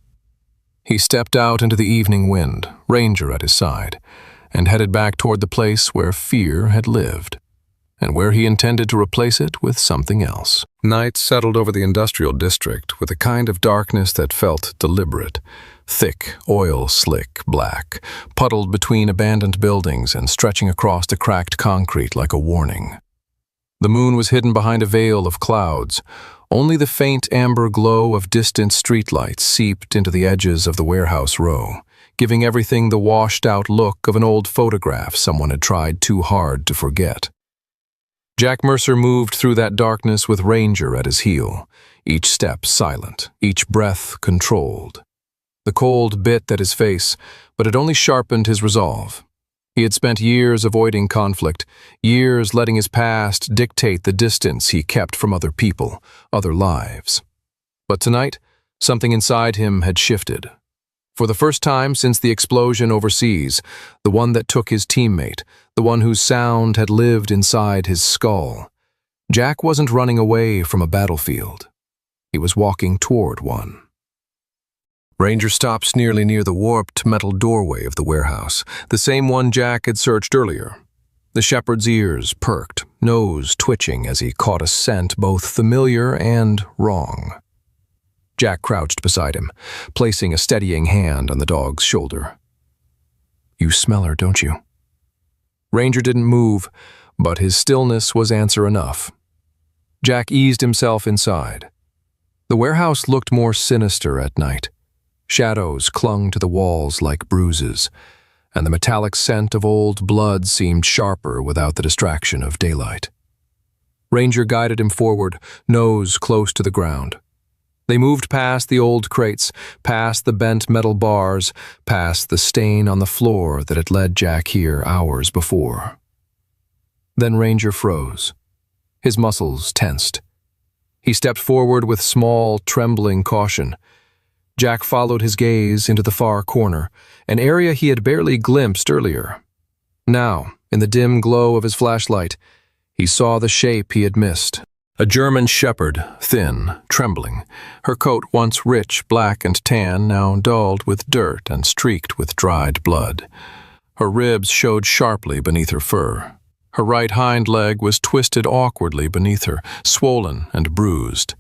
He stepped out into the evening wind, Ranger at his side, and headed back toward the place where fear had lived, and where he intended to replace it with something else. Night settled over the industrial district with a kind of darkness that felt deliberate. Thick, oil-slick black, puddled between abandoned buildings and stretching across the cracked concrete like a warning. The moon was hidden behind a veil of clouds. Only the faint amber glow of distant streetlights seeped into the edges of the warehouse row, giving everything the washed-out look of an old photograph someone had tried too hard to forget. Jack Mercer moved through that darkness with Ranger at his heel, each step silent, each breath controlled. The cold bit at his face, but it only sharpened his resolve. He had spent years avoiding conflict, years letting his past dictate the distance he kept from other people, other lives. But tonight, something inside him had shifted. For the first time since the explosion overseas, the one that took his teammate, the one whose sound had lived inside his skull, Jack wasn't running away from a battlefield. He was walking toward one. Ranger stops nearly near the warped metal doorway of the warehouse, the same one Jack had searched earlier. The shepherd's ears perked, nose twitching as he caught a scent both familiar and wrong. Jack crouched beside him, placing a steadying hand on the dog's shoulder. "You smell her, don't you?" Ranger didn't move, but his stillness was answer enough. Jack eased himself inside. The warehouse looked more sinister at night. Shadows clung to the walls like bruises, and the metallic scent of old blood seemed sharper without the distraction of daylight. Ranger guided him forward, nose close to the ground. They moved past the old crates, past the bent metal bars, past the stain on the floor that had led Jack here hours before. Then Ranger froze. His muscles tensed. He stepped forward with small, trembling caution. Jack followed his gaze into the far corner, an area he had barely glimpsed earlier. Now, in the dim glow of his flashlight, he saw the shape he had missed. A German shepherd, thin, trembling, her coat once rich, black and tan, now dulled with dirt and streaked with dried blood. Her ribs showed sharply beneath her fur. Her right hind leg was twisted awkwardly beneath her, swollen and bruised.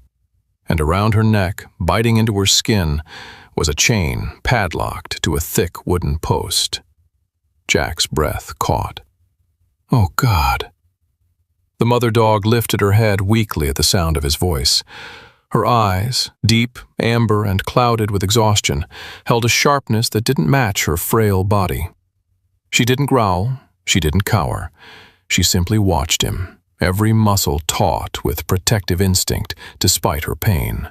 And around her neck, biting into her skin, was a chain padlocked to a thick wooden post. Jack's breath caught. "Oh, God." The mother dog lifted her head weakly at the sound of his voice. Her eyes, deep, amber, and clouded with exhaustion, held a sharpness that didn't match her frail body. She didn't growl, she didn't cower. She simply watched him, every muscle taut with protective instinct despite her pain.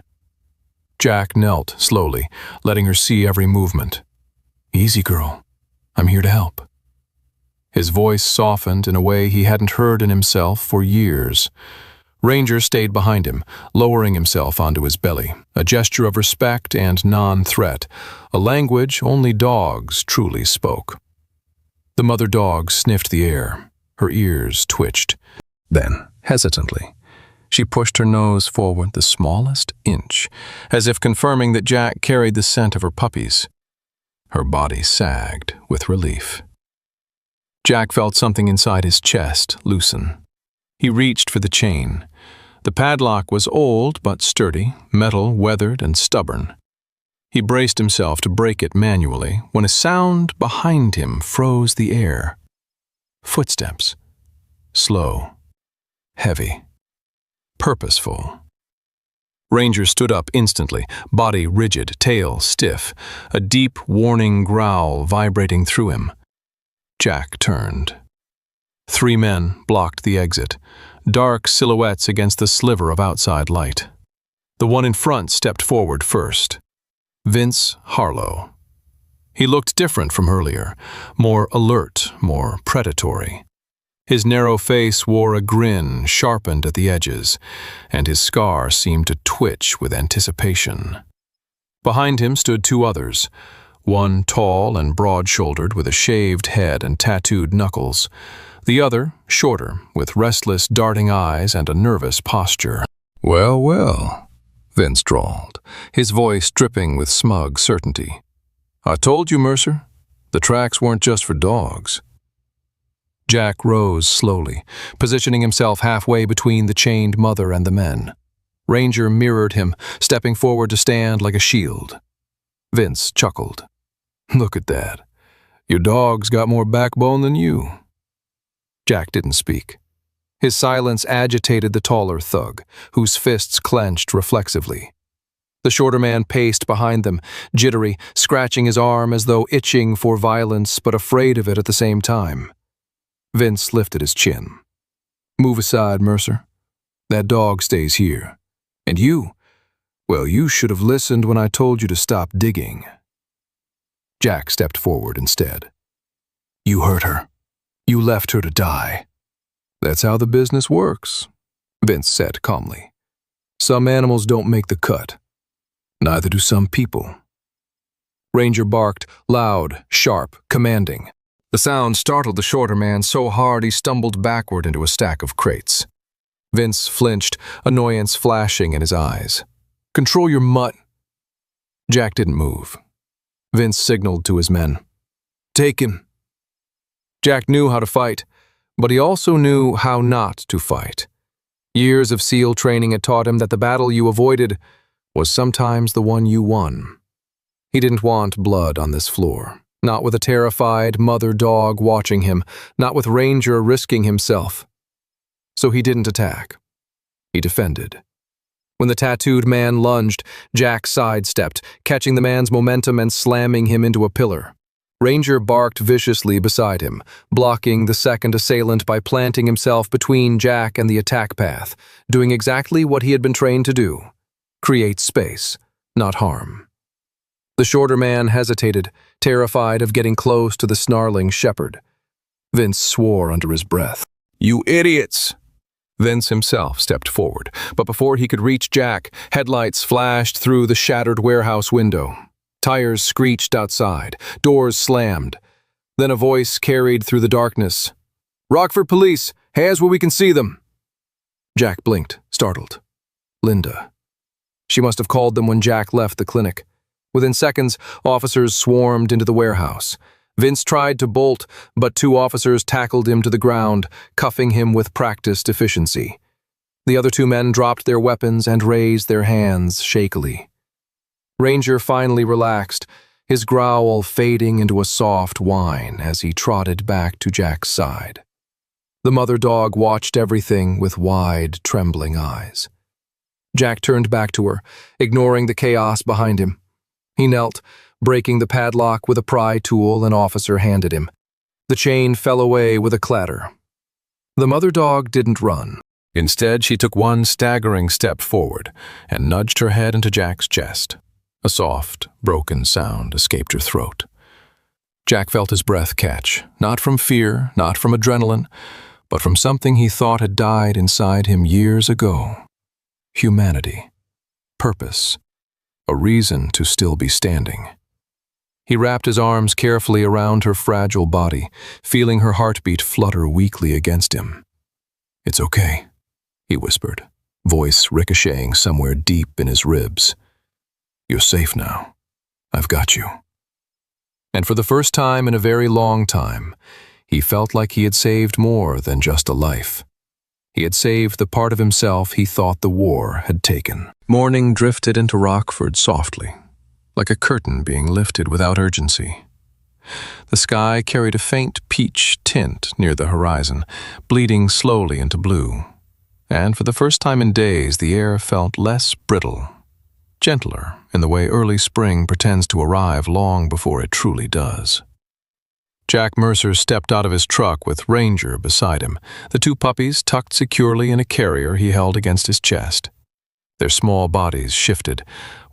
Jack knelt slowly, letting her see every movement. "Easy, girl. I'm here to help." His voice softened in a way he hadn't heard in himself for years. Ranger stayed behind him, lowering himself onto his belly, a gesture of respect and non-threat, a language only dogs truly spoke. The mother dog sniffed the air. Her ears twitched. Then, hesitantly, she pushed her nose forward the smallest inch, as if confirming that Jack carried the scent of her puppies. Her body sagged with relief. Jack felt something inside his chest loosen. He reached for the chain. The padlock was old but sturdy, metal weathered and stubborn. He braced himself to break it manually when a sound behind him froze the air. Footsteps. Slow. Heavy. Purposeful. Ranger stood up instantly, body rigid, tail stiff, a deep, warning growl vibrating through him. Jack turned. 3 men blocked the exit, dark silhouettes against the sliver of outside light. The one in front stepped forward first. Vince Harlow. He looked different from earlier, more alert, more predatory. His narrow face wore a grin sharpened at the edges, and his scar seemed to twitch with anticipation. Behind him stood 2 others, one tall and broad-shouldered with a shaved head and tattooed knuckles, the other shorter, with restless, darting eyes and a nervous posture. "Well, well," Vince drawled, his voice dripping with smug certainty. "I told you, Mercer, the tracks weren't just for dogs." Jack rose slowly, positioning himself halfway between the chained mother and the men. Ranger mirrored him, stepping forward to stand like a shield. Vince chuckled. "Look at that. Your dog's got more backbone than you." Jack didn't speak. His silence agitated the taller thug, whose fists clenched reflexively. The shorter man paced behind them, jittery, scratching his arm as though itching for violence but afraid of it at the same time. Vince lifted his chin. "Move aside, Mercer. That dog stays here. And you, well, you should have listened when I told you to stop digging." Jack stepped forward instead. "You hurt her. You left her to die." "That's how the business works," Vince said calmly. "Some animals don't make the cut. Neither do some people." Ranger barked, loud, sharp, commanding. The sound startled the shorter man so hard he stumbled backward into a stack of crates. Vince flinched, annoyance flashing in his eyes. "Control your mutt." Jack didn't move. Vince signaled to his men. "Take him." Jack knew how to fight, but he also knew how not to fight. Years of SEAL training had taught him that the battle you avoided was sometimes the one you won. He didn't want blood on this floor, not with a terrified mother dog watching him, not with Ranger risking himself. So he didn't attack. He defended. When the tattooed man lunged, Jack sidestepped, catching the man's momentum and slamming him into a pillar. Ranger barked viciously beside him, blocking the second assailant by planting himself between Jack and the attack path, doing exactly what he had been trained to do: create space, not harm. The shorter man hesitated, terrified of getting close to the snarling shepherd. Vince swore under his breath. "You idiots!" Vince himself stepped forward, but before he could reach Jack, headlights flashed through the shattered warehouse window. Tires screeched outside, doors slammed. Then a voice carried through the darkness. "Rockford Police, hands where we can see them." Jack blinked, startled. Linda. She must have called them when Jack left the clinic. Within seconds, officers swarmed into the warehouse. Vince tried to bolt, but two officers tackled him to the ground, cuffing him with practiced efficiency. The other two men dropped their weapons and raised their hands shakily. Ranger finally relaxed, his growl fading into a soft whine as he trotted back to Jack's side. The mother dog watched everything with wide, trembling eyes. Jack turned back to her, ignoring the chaos behind him. He knelt, breaking the padlock with a pry tool an officer handed him. The chain fell away with a clatter. The mother dog didn't run. Instead, she took one staggering step forward and nudged her head into Jack's chest. A soft, broken sound escaped her throat. Jack felt his breath catch, not from fear, not from adrenaline, but from something he thought had died inside him years ago. Humanity. Purpose. A reason to still be standing. He wrapped his arms carefully around her fragile body, feeling her heartbeat flutter weakly against him. "It's okay," he whispered, voice ricocheting somewhere deep in his ribs. "You're safe now. I've got you." And for the first time in a very long time, he felt like he had saved more than just a life. He had saved the part of himself he thought the war had taken. Morning drifted into Rockford softly, like a curtain being lifted without urgency. The sky carried a faint peach tint near the horizon, bleeding slowly into blue. And for the first time in days, the air felt less brittle, gentler in the way early spring pretends to arrive long before it truly does. Jack Mercer stepped out of his truck with Ranger beside him, the two puppies tucked securely in a carrier he held against his chest. Their small bodies shifted,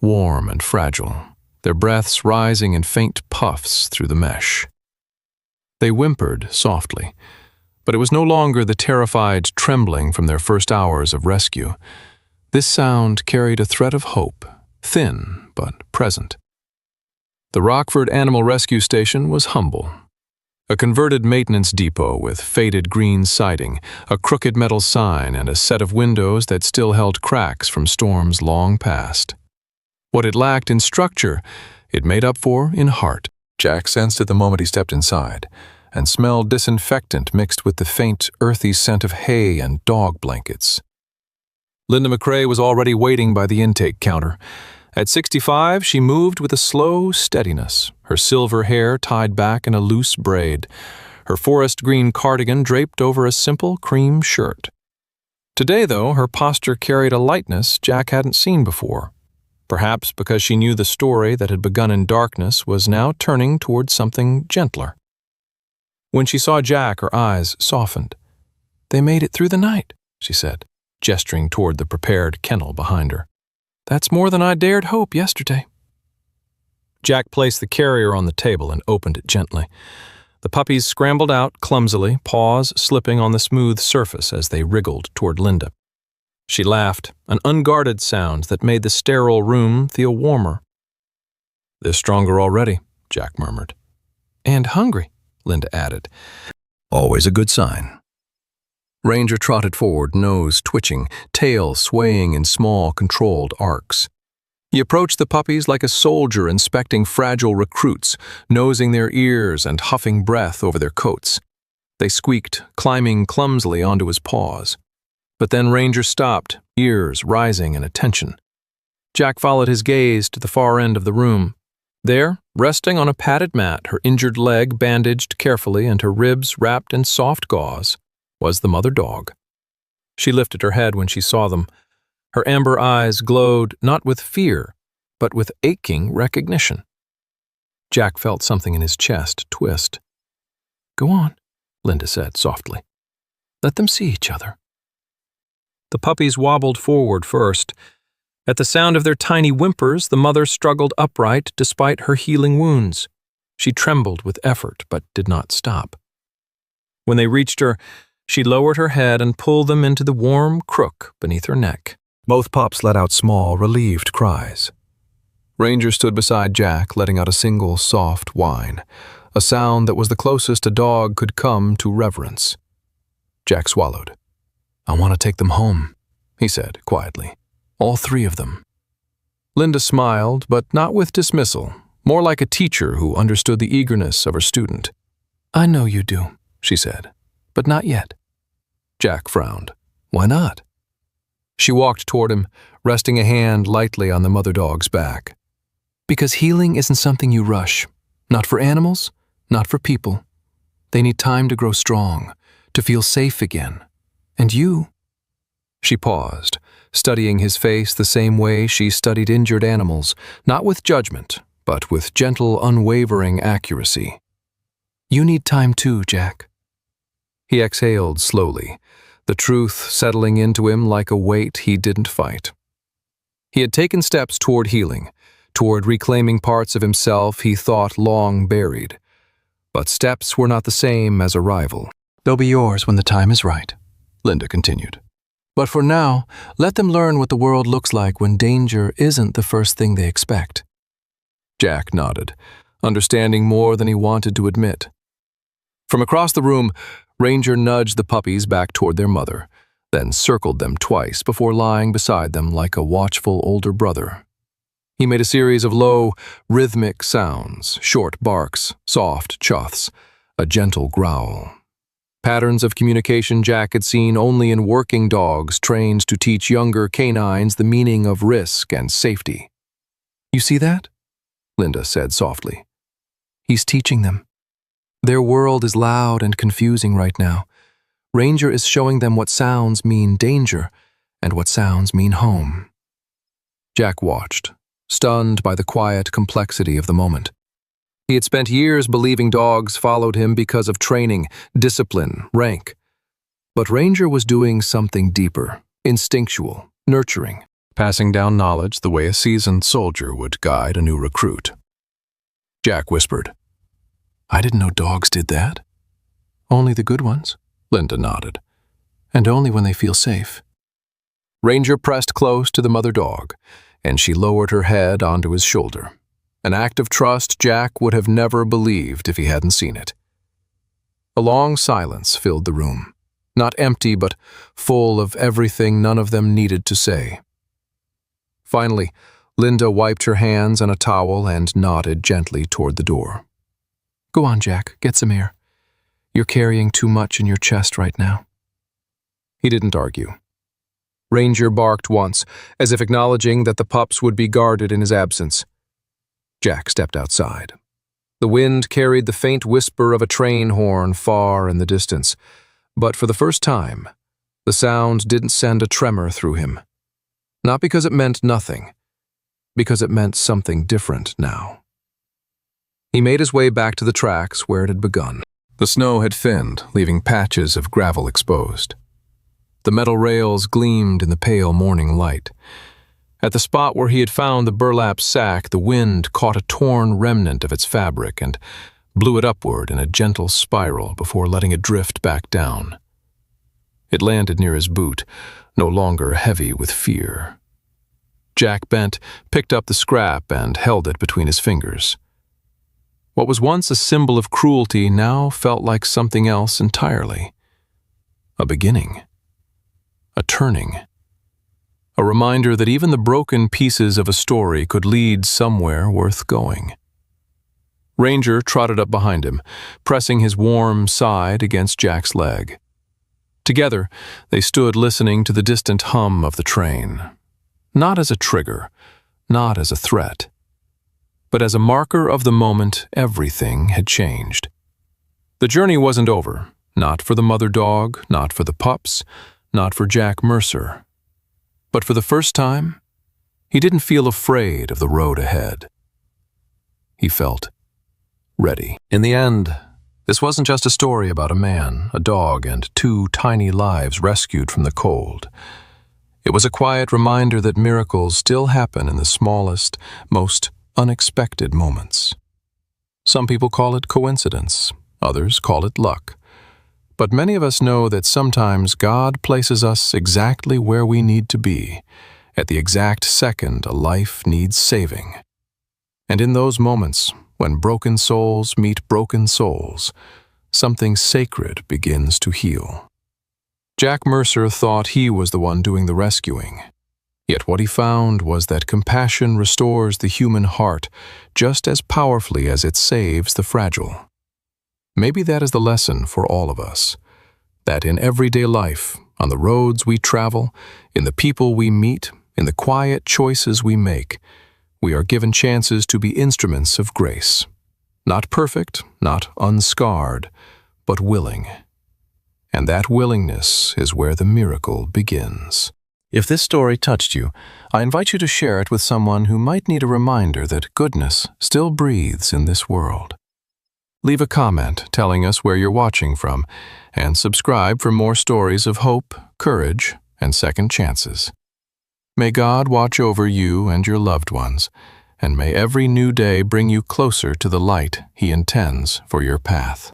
warm and fragile, their breaths rising in faint puffs through the mesh. They whimpered softly, but it was no longer the terrified trembling from their first hours of rescue. This sound carried a thread of hope, thin but present. The Rockford Animal Rescue Station was humble. A converted maintenance depot with faded green siding, a crooked metal sign, and a set of windows that still held cracks from storms long past. What it lacked in structure, it made up for in heart. Jack sensed it the moment he stepped inside, and smelled disinfectant mixed with the faint, earthy scent of hay and dog blankets. Linda McRae was already waiting by the intake counter. At 65, she moved with a slow steadiness, her silver hair tied back in a loose braid, her forest green cardigan draped over a simple cream shirt. Today, though, her posture carried a lightness Jack hadn't seen before, perhaps because she knew the story that had begun in darkness was now turning towards something gentler. When she saw Jack, her eyes softened. "They made it through the night," she said, gesturing toward the prepared kennel behind her. "That's more than I dared hope yesterday." Jack placed the carrier on the table and opened it gently. The puppies scrambled out clumsily, paws slipping on the smooth surface as they wriggled toward Linda. She laughed, an unguarded sound that made the sterile room feel warmer. "They're stronger already," Jack murmured. "And hungry," Linda added. "Always a good sign." Ranger trotted forward, nose twitching, tail swaying in small, controlled arcs. He approached the puppies like a soldier inspecting fragile recruits, nosing their ears and huffing breath over their coats. They squeaked, climbing clumsily onto his paws. But then Ranger stopped, ears rising in attention. Jack followed his gaze to the far end of the room. There, resting on a padded mat, her injured leg bandaged carefully and her ribs wrapped in soft gauze, was the mother dog. She lifted her head when she saw them. Her amber eyes glowed not with fear, but with aching recognition. Jack felt something in his chest twist. "Go on," Linda said softly. "Let them see each other." The puppies wobbled forward first. At the sound of their tiny whimpers, the mother struggled upright despite her healing wounds. She trembled with effort, but did not stop. When they reached her, she lowered her head and pulled them into the warm crook beneath her neck. Both pups let out small, relieved cries. Ranger stood beside Jack, letting out a single soft whine, a sound that was the closest a dog could come to reverence. Jack swallowed. "I want to take them home," he said quietly. "All three of them." Linda smiled, but not with dismissal, more like a teacher who understood the eagerness of her student. "I know you do," she said, "but not yet." Jack frowned. "Why not?" She walked toward him, resting a hand lightly on the mother dog's back. "Because healing isn't something you rush. Not for animals, not for people. They need time to grow strong, to feel safe again. And you—" She paused, studying his face the same way she studied injured animals, not with judgment, but with gentle, unwavering accuracy. "You need time too, Jack." He exhaled slowly, the truth settling into him like a weight he didn't fight. He had taken steps toward healing, toward reclaiming parts of himself he thought long buried. But steps were not the same as arrival. "They'll be yours when the time is right," Linda continued. "But for now, let them learn what the world looks like when danger isn't the first thing they expect." Jack nodded, understanding more than he wanted to admit. From across the room, Ranger nudged the puppies back toward their mother, then circled them twice before lying beside them like a watchful older brother. He made a series of low, rhythmic sounds, short barks, soft chuffs, a gentle growl. Patterns of communication Jack had seen only in working dogs trained to teach younger canines the meaning of risk and safety. "You see that?" Linda said softly. "He's teaching them. Their world is loud and confusing right now. Ranger is showing them what sounds mean danger and what sounds mean home." Jack watched, stunned by the quiet complexity of the moment. He had spent years believing dogs followed him because of training, discipline, rank. But Ranger was doing something deeper, instinctual, nurturing, passing down knowledge the way a seasoned soldier would guide a new recruit. Jack whispered, "I didn't know dogs did that." "Only the good ones," Linda nodded. "And only when they feel safe." Ranger pressed close to the mother dog, and she lowered her head onto his shoulder. An act of trust Jack would have never believed if he hadn't seen it. A long silence filled the room, not empty but full of everything none of them needed to say. Finally, Linda wiped her hands on a towel and nodded gently toward the door. "Go on, Jack, get some air. You're carrying too much in your chest right now." He didn't argue. Ranger barked once, as if acknowledging that the pups would be guarded in his absence. Jack stepped outside. The wind carried the faint whisper of a train horn far in the distance, but for the first time, the sound didn't send a tremor through him. Not because it meant nothing, because it meant something different now. He made his way back to the tracks where it had begun. The snow had thinned, leaving patches of gravel exposed. The metal rails gleamed in the pale morning light. At the spot where he had found the burlap sack, the wind caught a torn remnant of its fabric and blew it upward in a gentle spiral before letting it drift back down. It landed near his boot, no longer heavy with fear. Jack bent, picked up the scrap, and held it between his fingers. What was once a symbol of cruelty now felt like something else entirely. A beginning. A turning. a reminder that even the broken pieces of a story could lead somewhere worth going. Ranger trotted up behind him, pressing his warm side against Jack's leg. Together, they stood listening to the distant hum of the train, not as a trigger, not as a threat, but as a marker of the moment everything had changed. The journey wasn't over, not for the mother dog, not for the pups, not for Jack Mercer. But for the first time, he didn't feel afraid of the road ahead. He felt ready. In the end, this wasn't just a story about a man, a dog, and 2 tiny lives rescued from the cold. It was a quiet reminder that miracles still happen in the smallest, most unexpected moments. Some people call it coincidence, others call it luck. But many of us know that sometimes God places us exactly where we need to be, at the exact second a life needs saving. And in those moments, when broken souls meet broken souls, something sacred begins to heal. Jack Mercer thought he was the one doing the rescuing. Yet what he found was that compassion restores the human heart just as powerfully as it saves the fragile. Maybe that is the lesson for all of us, that in everyday life, on the roads we travel, in the people we meet, in the quiet choices we make, we are given chances to be instruments of grace. Not perfect, not unscarred, but willing. And that willingness is where the miracle begins. If this story touched you, I invite you to share it with someone who might need a reminder that goodness still breathes in this world. Leave a comment telling us where you're watching from, and subscribe for more stories of hope, courage, and second chances. May God watch over you and your loved ones, and may every new day bring you closer to the light He intends for your path.